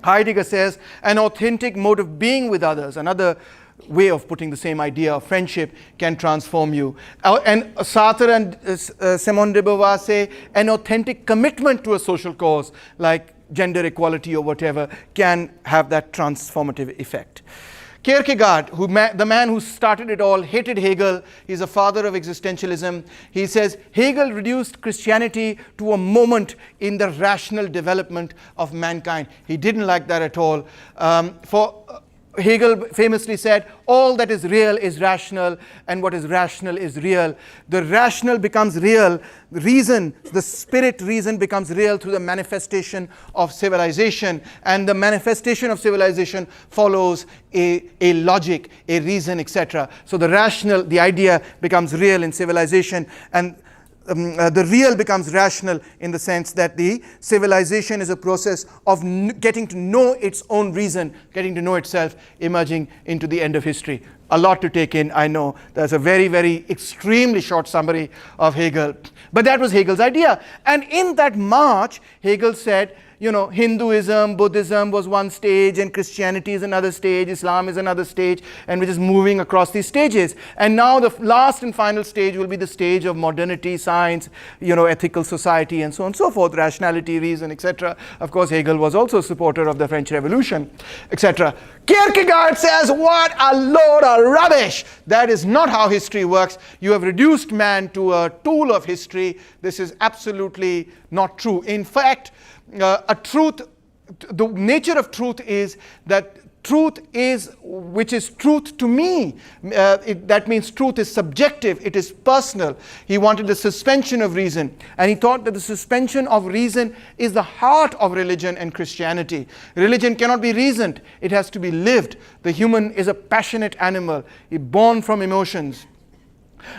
[SPEAKER 1] Heidegger says an authentic mode of being with others, another way of putting the same idea of friendship, can transform you. And Sartre and Simone de Beauvoir say an authentic commitment to a social cause like gender equality or whatever can have that transformative effect. Kierkegaard, the man who started it all, hated Hegel. He's a father of existentialism. He says Hegel reduced Christianity to a moment in the rational development of mankind. He didn't like that at all. Hegel famously said, all that is real is rational, and what is rational is real. The rational becomes real. Reason, the spirit reason, becomes real through the manifestation of civilization. And the manifestation of civilization follows a logic, a reason, etc. So the rational, the idea, becomes real in civilization. And the real becomes rational in the sense that the civilization is a process of getting to know its own reason, getting to know itself, emerging into the end of history. A lot to take in, I know. There's a very, very extremely short summary of Hegel. But that was Hegel's idea. And in that march, Hegel said, you know, Hinduism, Buddhism was one stage, and Christianity is another stage, Islam is another stage, and we're just moving across these stages. And now the last and final stage will be the stage of modernity, science, you know, ethical society, and so on and so forth, rationality, reason, etc. Of course, Hegel was also a supporter of the French Revolution, etc. Kierkegaard says, what a load of rubbish! That is not how history works. You have reduced man to a tool of history. This is absolutely not true. In fact, the nature of truth is that truth is, which is truth to me. That means truth is subjective, it is personal. He wanted the suspension of reason, and he thought that the suspension of reason is the heart of religion and Christianity. Religion cannot be reasoned, it has to be lived. The human is a passionate animal, born from emotions.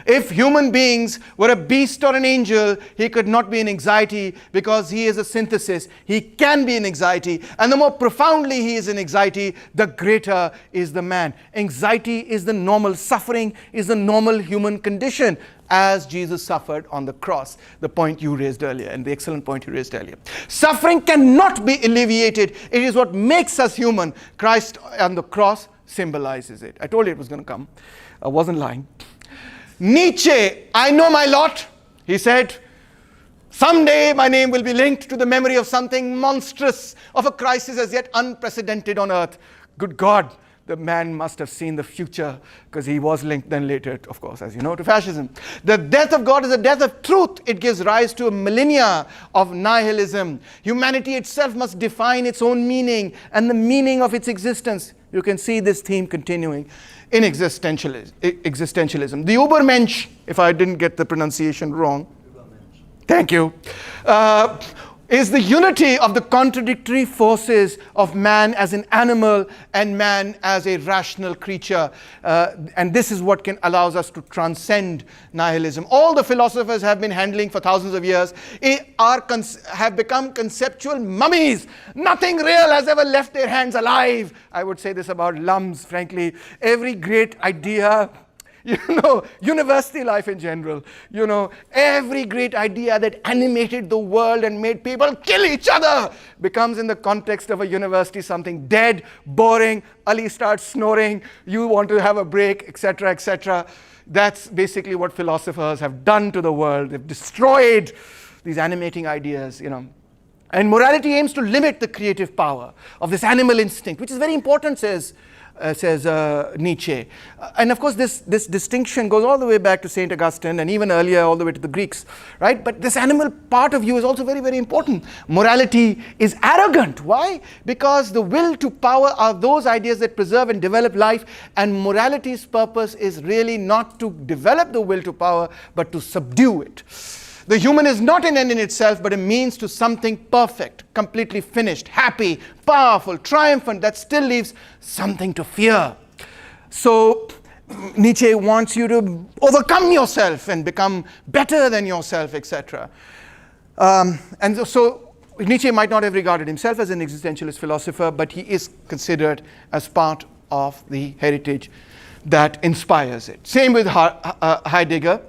[SPEAKER 1] If human beings were a beast or an angel, he could not be in anxiety because he is a synthesis. He can be in anxiety, and the more profoundly he is in anxiety, the greater is the man. Anxiety is the normal, suffering is the normal human condition, as Jesus suffered on the cross. The point you raised earlier, and the excellent point you raised earlier. Suffering cannot be alleviated. It is what makes us human. Christ on the cross symbolizes it. I told you it was going to come. I wasn't lying. Nietzsche, I know my lot, he said. Someday my name will be linked to the memory of something monstrous, of a crisis as yet unprecedented on earth. Good God, the man must have seen the future, because he was linked then later, of course, as you know, to fascism. The death of God is a death of truth. It gives rise to a millennia of nihilism. Humanity itself must define its own meaning and the meaning of its existence. You can see this theme continuing in existentialism. The Übermensch, if I didn't get the pronunciation wrong, thank you, is the unity of the contradictory forces of man as an animal and man as a rational creature. And this is what allows us to transcend nihilism. All the philosophers have been handling for thousands of years have become conceptual mummies. Nothing real has ever left their hands alive. I would say this about Lums, frankly. Every great idea, university life in general, every great idea that animated the world and made people kill each other becomes, in the context of a university, something dead, boring. Ali starts snoring, you want to have a break, etc., etc. That's basically what philosophers have done to the world. They've destroyed these animating ideas, And morality aims to limit the creative power of this animal instinct, which is very important, says Nietzsche. And of course this distinction goes all the way back to St. Augustine, and even earlier all the way to the Greeks, right? But this animal part of you is also very, very important. Morality is arrogant. Why? Because the will to power are those ideas that preserve and develop life, and morality's purpose is really not to develop the will to power, but to subdue it. The human is not an end in itself, but a means to something perfect, completely finished, happy, powerful, triumphant, that still leaves something to fear. So Nietzsche wants you to overcome yourself and become better than yourself, etc. And so Nietzsche might not have regarded himself as an existentialist philosopher, but he is considered as part of the heritage that inspires it. Same with Heidegger.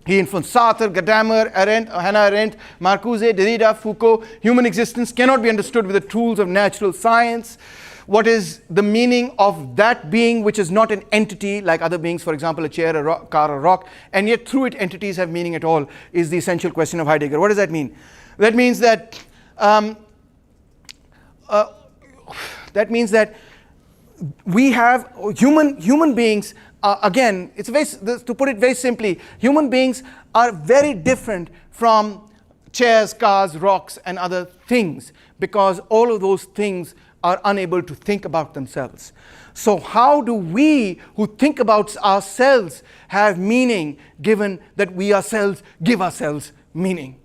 [SPEAKER 1] He influenced Sartre, Gadamer, Arendt, Hannah Arendt, Marcuse, Derrida, Foucault. Human existence cannot be understood with the tools of natural science. What is the meaning of that being which is not an entity like other beings, for example, a chair, a car, a rock, and yet through it entities have meaning at all, is the essential question of Heidegger. What does that mean? That means that we have human beings. Again, to put it very simply, human beings are very different from chairs, cars, rocks, and other things, because all of those things are unable to think about themselves. So how do we who think about ourselves have meaning, given that we ourselves give ourselves meaning?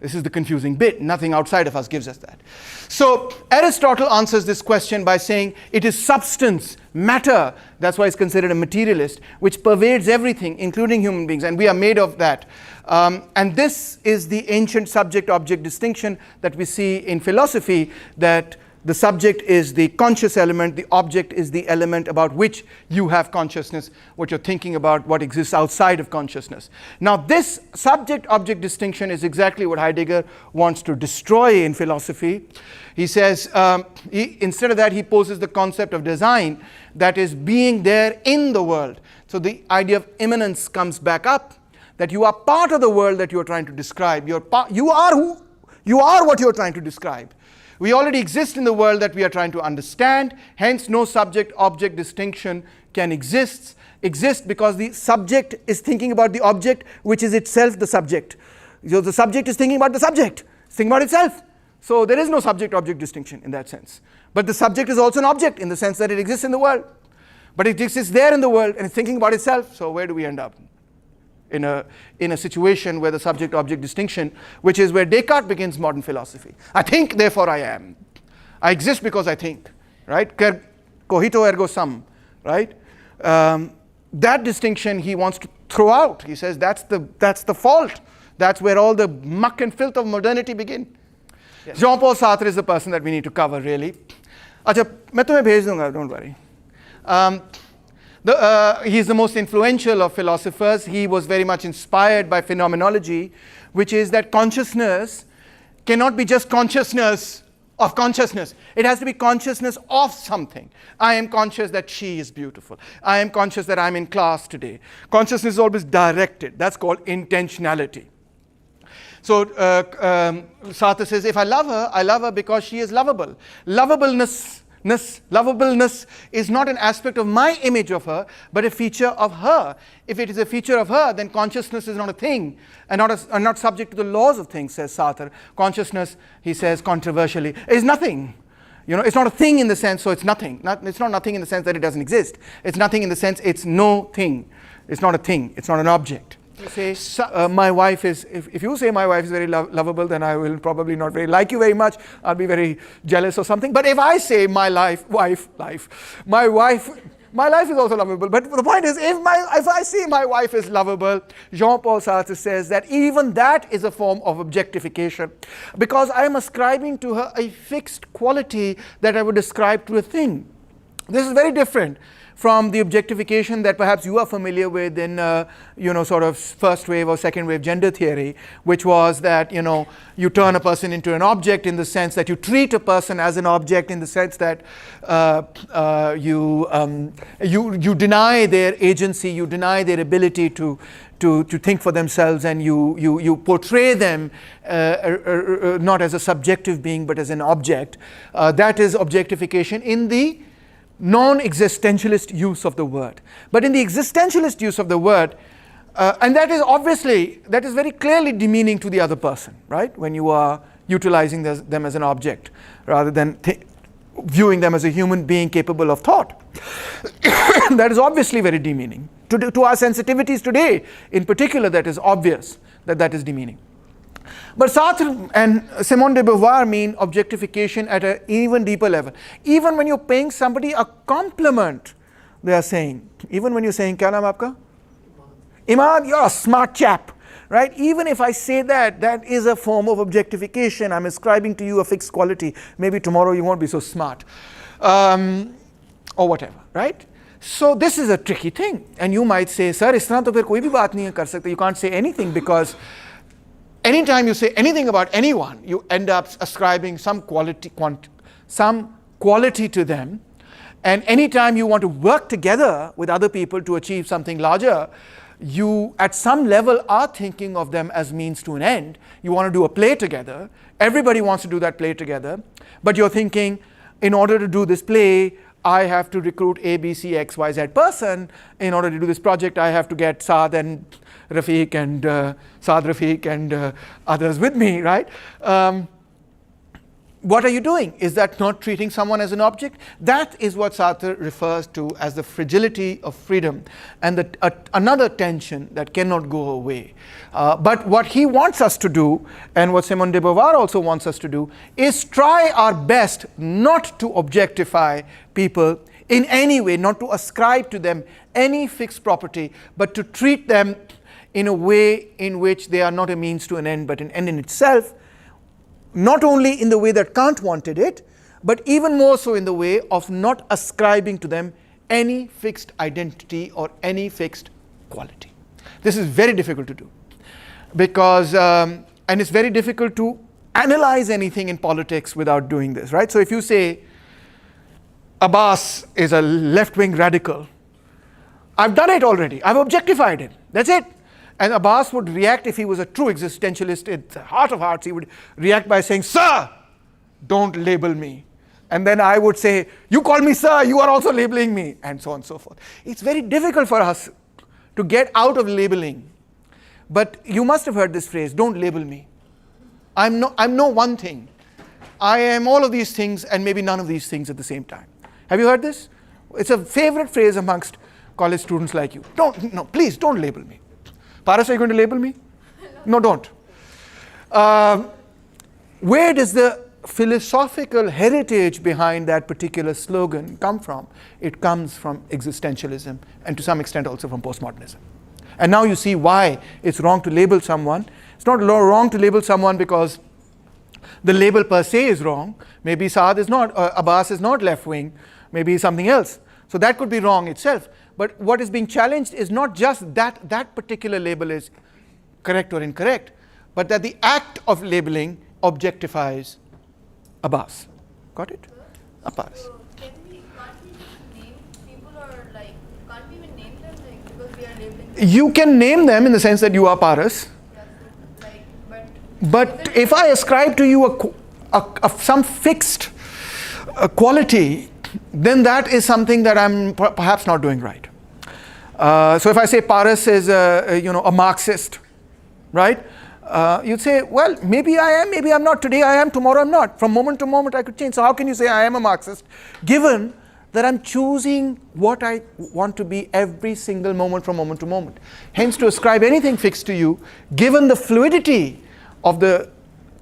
[SPEAKER 1] This is the confusing bit. Nothing outside of us gives us that. So Aristotle answers this question by saying it is substance, matter, that's why he's considered a materialist, which pervades everything, including human beings, and we are made of that. And this is the ancient subject-object distinction that we see in philosophy, that the subject is the conscious element, the object is the element about which you have consciousness, what you're thinking about, what exists outside of consciousness. Now this subject-object distinction is exactly what Heidegger wants to destroy in philosophy. He says, instead of that, he poses the concept of design, that is being there in the world. So the idea of immanence comes back up, that you are part of the world that you're trying to describe. You are what you're trying to describe. We already exist in the world that we are trying to understand, hence no subject-object distinction can exist because the subject is thinking about the object, which is itself the subject. So the subject is thinking about the subject, it's thinking about itself. So there is no subject-object distinction in that sense. But the subject is also an object in the sense that it exists in the world. But it exists there in the world and it's thinking about itself. So where do we end up? In a situation where the subject-object distinction, which is where Descartes begins modern philosophy. I think, therefore I am. I exist because I think, right? Cogito ergo sum, right? That distinction he wants to throw out. He says that's the fault. That's where all the muck and filth of modernity begin. Yes. Jean-Paul Sartre is the person that we need to cover, really. अच्छा, मैं तुम्हें भेज दूंगा, don't worry. He's the most influential of philosophers. He was very much inspired by phenomenology, which is that consciousness cannot be just consciousness of consciousness. It has to be consciousness of something. I am conscious that she is beautiful. I am conscious that I'm in class today. Consciousness is always directed. That's called intentionality. So Sartre says, if I love her because she is lovable. Lovableness is not an aspect of my image of her, but a feature of her. If it is a feature of her, then consciousness is not a thing and not subject to the laws of things, says Sartre. Consciousness, he says controversially, is nothing. It's not a thing in the sense, so it's nothing. It's not nothing in the sense that it doesn't exist. It's nothing in the sense it's no thing. It's not a thing. It's not an object. You say, my wife is, if you say my wife is very lovable, then I will probably not very like you very much. I'll be very jealous or something. But if I say my wife is also lovable. But the point is, if I say my wife is lovable, Jean-Paul Sartre says that even that is a form of objectification, because I am ascribing to her a fixed quality that I would ascribe to a thing. This is very different from the objectification that perhaps you are familiar with in sort of first wave or second wave gender theory, which was that you turn a person into an object in the sense that you treat a person as an object in the sense that you deny their agency, you deny their ability to think for themselves, and you portray them not as a subjective being but as an object. That is objectification in the non-existentialist use of the word. But in the existentialist use of the word, and that is very clearly demeaning to the other person, right? When you are utilizing them as an object rather than viewing them as a human being capable of thought. That is obviously very demeaning. To our sensitivities today, in particular, that is obvious that is demeaning. But Sartre and Simone de Beauvoir mean objectification at an even deeper level. Even when you're paying somebody a compliment, they are saying, even when you're saying, kya naam aapka? Imad, you're a smart chap, right? Even if I say that is a form of objectification. I'm ascribing to you a fixed quality. Maybe tomorrow you won't be so smart, or whatever, right? So this is a tricky thing. And you might say, sir, is tarah to phir koi bhi baat nahi kar sakte. You can't say anything, because anytime you say anything about anyone, you end up ascribing some quality to them. And anytime you want to work together with other people to achieve something larger, you at some level are thinking of them as means to an end. You want to do a play together. Everybody wants to do that play together. But you're thinking, in order to do this play, I have to recruit A, B, C, X, Y, Z person. In order to do this project, I have to get Saad and Rafiq and others with me, right? What are you doing? Is that not treating someone as an object? That is what Sartre refers to as the fragility of freedom, and another tension that cannot go away. But what he wants us to do, and what Simone de Beauvoir also wants us to do, is try our best not to objectify people in any way, not to ascribe to them any fixed property, but to treat them in a way in which they are not a means to an end, but an end in itself, not only in the way that Kant wanted it, but even more so in the way of not ascribing to them any fixed identity or any fixed quality. This is very difficult to do, because, and it's very difficult to analyze anything in politics without doing this, right? So if you say Abbas is a left-wing radical, I've done it already. I've objectified him. That's it. And Abbas would react, if he was a true existentialist, in the heart of hearts, he would react by saying, sir, don't label me. And then I would say, you call me sir, you are also labeling me, and so on and so forth. It's very difficult for us to get out of labeling. But you must have heard this phrase, don't label me. I'm no one thing. I am all of these things and maybe none of these things at the same time. Have you heard this? It's a favorite phrase amongst college students like you. No, please don't label me. Paras, are you going to label me? No, don't. Where does the philosophical heritage behind that particular slogan come from? It comes from existentialism and to some extent also from postmodernism. And now you see why it's wrong to label someone. It's not wrong to label someone because the label per se is wrong. Maybe Saad is not, Abbas is not left-wing, maybe something else. So that could be wrong itself. But what is being challenged is not just that that particular label is correct or incorrect, but that the act of labeling objectifies Abbas. Got it? Abbas.
[SPEAKER 3] So can't we just name people, or like can't we even name them, like, because we are labeling them?
[SPEAKER 1] You can name them in the sense that you are Paras.
[SPEAKER 3] Yeah, so, like,
[SPEAKER 1] But if I ascribe to you some fixed quality, then that is something that I'm perhaps not doing right. So if I say Paras is a Marxist, right? You'd say, well, maybe I am, maybe I'm not. Today I am, tomorrow I'm not. From moment to moment I could change. So how can you say I am a Marxist, given that I'm choosing what I want to be every single moment from moment to moment? Hence, to ascribe anything fixed to you, given the fluidity of the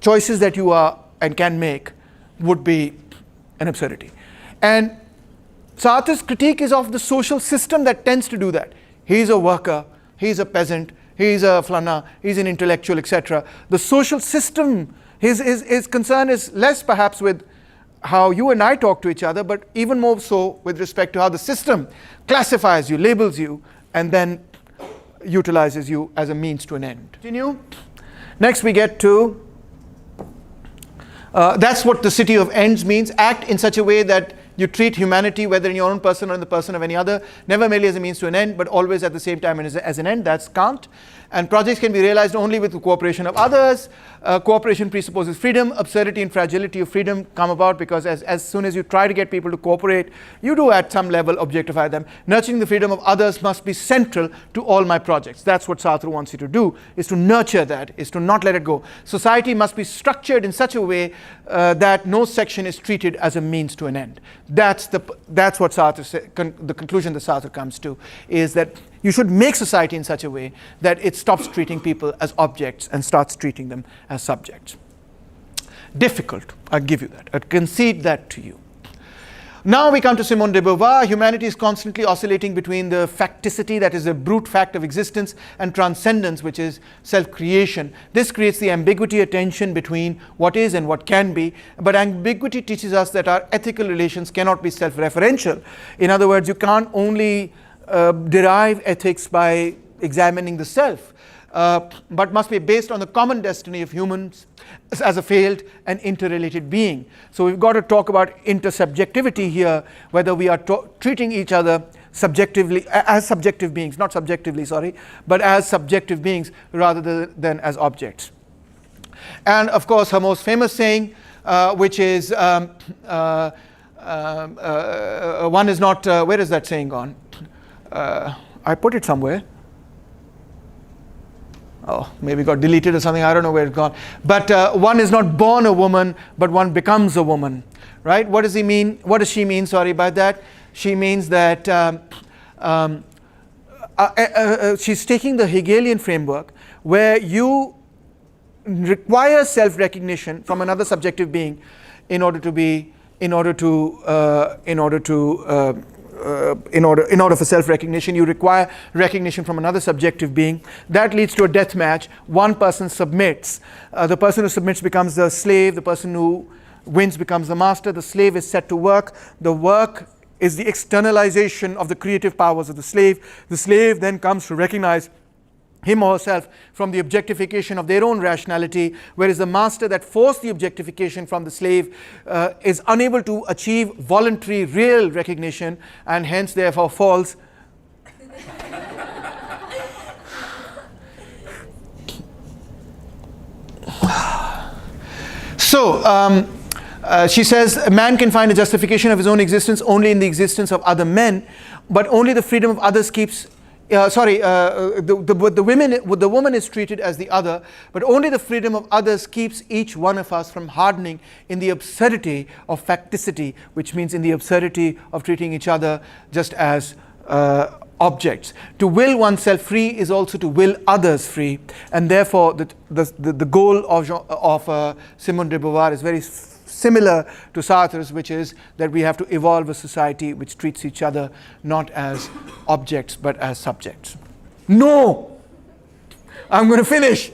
[SPEAKER 1] choices that you are and can make, would be an absurdity. And Sartre's critique is of the social system that tends to do that. He's a worker, he's a peasant, he's a flana, he's an intellectual, etc. The social system, his concern is less perhaps with how you and I talk to each other, but even more so with respect to how the system classifies you, labels you, and then utilizes you as a means to an end. Continue. Next we get to, that's what the city of ends means. Act in such a way that you treat humanity, whether in your own person or in the person of any other, never merely as a means to an end, but always at the same time as an end. That's Kant. And projects can be realized only with the cooperation of others. Cooperation presupposes freedom. Absurdity and fragility of freedom come about because as soon as you try to get people to cooperate, you do at some level objectify them. Nurturing the freedom of others must be central to all my projects. That's what Sartre wants you to do, is to nurture that, is to not let it go. Society must be structured in such a way that no section is treated as a means to an end. That's what Sartre the conclusion that Sartre comes to, is that you should make society in such a way that it stops treating people as objects and starts treating them as subjects. Difficult, I'll give you that. I'll concede that to you. Now we come to Simone de Beauvoir. Humanity is constantly oscillating between the facticity, that is the brute fact of existence, and transcendence, which is self-creation. This creates the ambiguity, a tension between what is and what can be. But ambiguity teaches us that our ethical relations cannot be self-referential. In other words, you can't only derive ethics by examining the self, but must be based on the common destiny of humans as a failed and interrelated being. So we've got to talk about inter-subjectivity here, whether we are treating each other subjectively, as subjective beings, not subjectively, sorry, but as subjective beings rather than as objects. And of course, her most famous saying, which is, one is not, where is that saying gone? I put it somewhere. Oh, maybe got deleted or something. I don't know where it's gone. But one is not born a woman, but one becomes a woman, right? What does he mean? What does she mean? Sorry by that. She means that she's taking the Hegelian framework where you require self-recognition from another subjective being in order for self-recognition, you require recognition from another subjective being. That leads to a death match. One person submits. The person who submits becomes the slave. The person who wins becomes the master. The slave is set to work. The work is the externalization of the creative powers of the slave. The slave then comes to recognize him or herself from the objectification of their own rationality, whereas the master that forced the objectification from the slave is unable to achieve voluntary real recognition and hence therefore falls so she says a man can find a justification of his own existence only in the existence of other men, but only the freedom of others keeps the woman is treated as the other, but only the freedom of others keeps each one of us from hardening in the absurdity of facticity, which means in the absurdity of treating each other just as objects. To will oneself free is also to will others free, and therefore the goal of Simone de Beauvoir is very similar to Sartre's, which is that we have to evolve a society which treats each other not as objects but as subjects. No! I'm going to finish.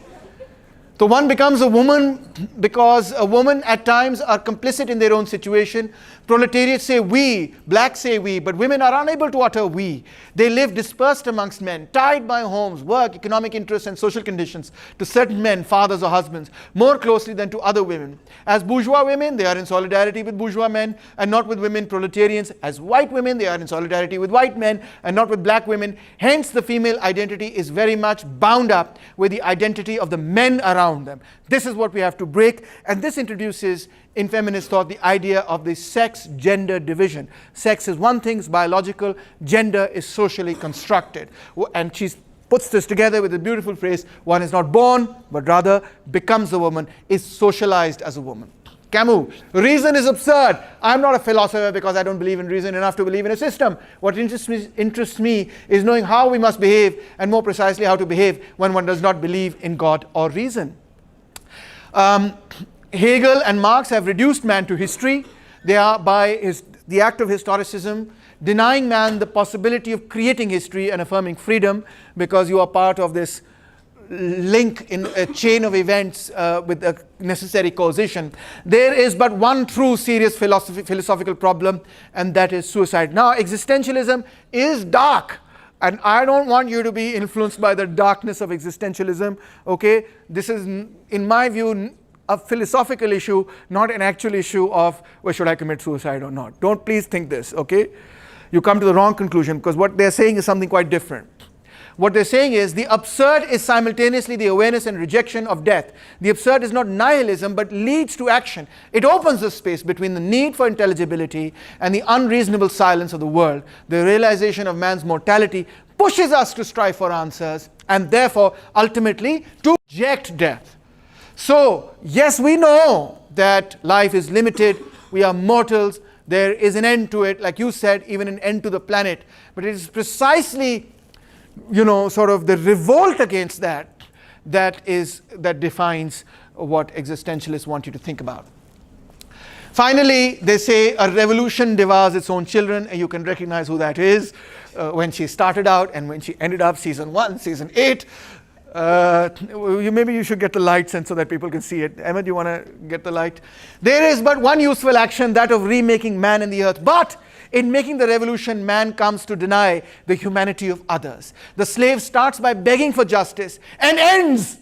[SPEAKER 1] So one becomes a woman because a woman at times are complicit in their own situation. Proletariats say we, blacks say we, but women are unable to utter we. They live dispersed amongst men, tied by homes, work, economic interests and social conditions to certain men, fathers or husbands, more closely than to other women. As bourgeois women, they are in solidarity with bourgeois men and not with women proletarians. As white women, they are in solidarity with white men and not with black women. Hence, the female identity is very much bound up with the identity of the men around them. This is what we have to break, and this introduces in feminist thought the idea of the sex-gender division. Sex is one thing, it's biological, gender is socially constructed. And she puts this together with a beautiful phrase, one is not born, but rather becomes a woman, is socialized as a woman. Camus, reason is absurd. I'm not a philosopher because I don't believe in reason enough to believe in a system. What interests me is knowing how we must behave, and more precisely how to behave when one does not believe in God or reason. Hegel and Marx have reduced man to history. They are, by the act of historicism, denying man the possibility of creating history and affirming freedom, because you are part of this link in a chain of events with a necessary causation. There is but one true serious philosophical problem, and that is suicide. Now, existentialism is dark, and I don't want you to be influenced by the darkness of existentialism. Okay, this is, in my view, a philosophical issue, not an actual issue of, well, should I commit suicide or not? Don't please think this, okay? You come to the wrong conclusion, because what they're saying is something quite different. What they're saying is the absurd is simultaneously the awareness and rejection of death. The absurd is not nihilism, but leads to action. It opens the space between the need for intelligibility and the unreasonable silence of the world. The realization of man's mortality pushes us to strive for answers, and therefore, ultimately, to reject death. So, yes, we know that life is limited, we are mortals, there is an end to it, like you said, even an end to the planet. But it is precisely, sort of the revolt against that defines what existentialists want you to think about. Finally, they say a revolution devours its own children, and you can recognize who that is when she started out and when she ended up, season 1, season 8. Maybe you should get the lights so that people can see it. Emma, do you want to get the light? There is but one useful action, that of remaking man and the earth. But in making the revolution, man comes to deny the humanity of others. The slave starts by begging for justice and ends,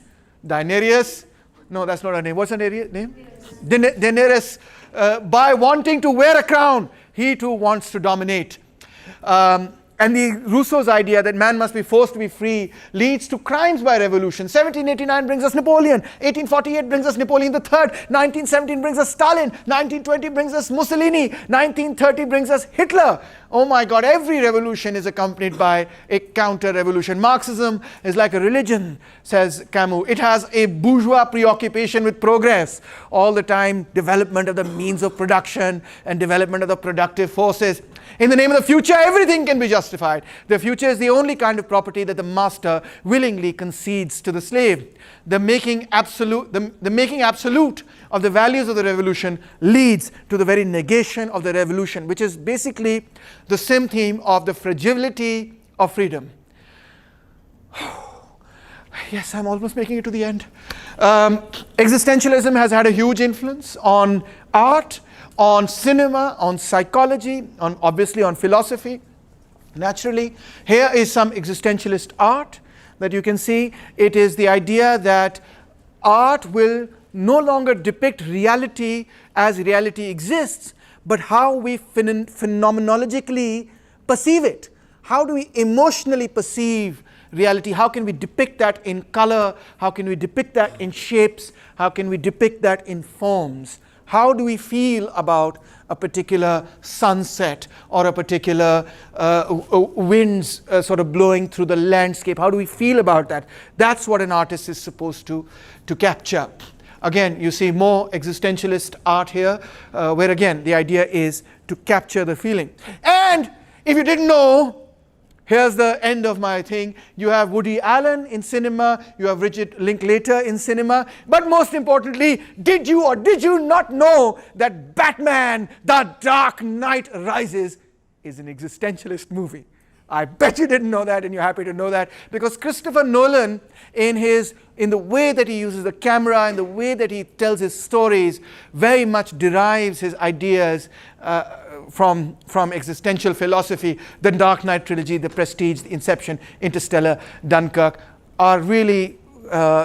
[SPEAKER 1] Daenerys, no, that's not her name. What's her name? Daenerys, by wanting to wear a crown. He too wants to dominate. And Rousseau's idea that man must be forced to be free leads to crimes by revolution. 1789 brings us Napoleon. 1848 brings us Napoleon III. 1917 brings us Stalin. 1920 brings us Mussolini. 1930 brings us Hitler. Oh my God, every revolution is accompanied by a counter-revolution. Marxism is like a religion, says Camus. It has a bourgeois preoccupation with progress. All the time, development of the means of production and development of the productive forces. In the name of the future, everything can be justified. The future is the only kind of property that the master willingly concedes to the slave. The making absolute of the values of the revolution leads to the very negation of the revolution, which is basically the same theme of the fragility of freedom. Yes, I'm almost making it to the end. Existentialism has had a huge influence on art, on cinema, on psychology, obviously on philosophy. Naturally, here is some existentialist art that you can see. It is the idea that art will no longer depict reality as reality exists, but how we phenomenologically perceive it. How do we emotionally perceive reality? How can we depict that in color? How can we depict that in shapes? How can we depict that in forms? How do we feel about a particular sunset or a particular winds sort of blowing through the landscape? How do we feel about that? That's what an artist is supposed to capture. Again, you see more existentialist art here, where again the idea is to capture the feeling. And if you didn't know, here's the end of my thing. You have Woody Allen in cinema, you have Richard Linklater in cinema, but most importantly, did you or did you not know that Batman, The Dark Knight Rises is an existentialist movie? I bet you didn't know that, and you're happy to know that, because Christopher Nolan, in the way that he uses the camera, in the way that he tells his stories, very much derives his ideas from existential philosophy. The Dark Knight trilogy, The Prestige, The Inception, Interstellar, Dunkirk are really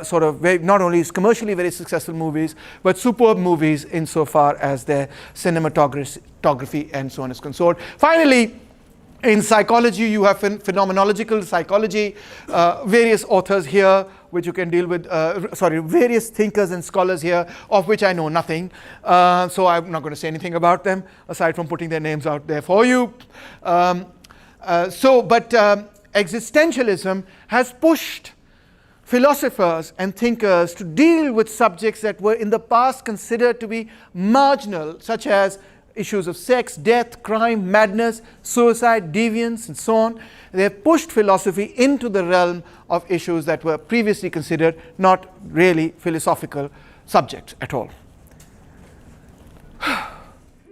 [SPEAKER 1] sort of not only commercially very successful movies, but superb movies insofar as their cinematography and so on is concerned. Finally, in psychology, you have phenomenological psychology, various authors here which you can deal with, various thinkers and scholars here, of which I know nothing. So I'm not going to say anything about them, aside from putting their names out there for you. Existentialism has pushed philosophers and thinkers to deal with subjects that were in the past considered to be marginal, such as issues of sex, death, crime, madness, suicide, deviance, and so on. They have pushed philosophy into the realm of issues that were previously considered not really philosophical subjects at all.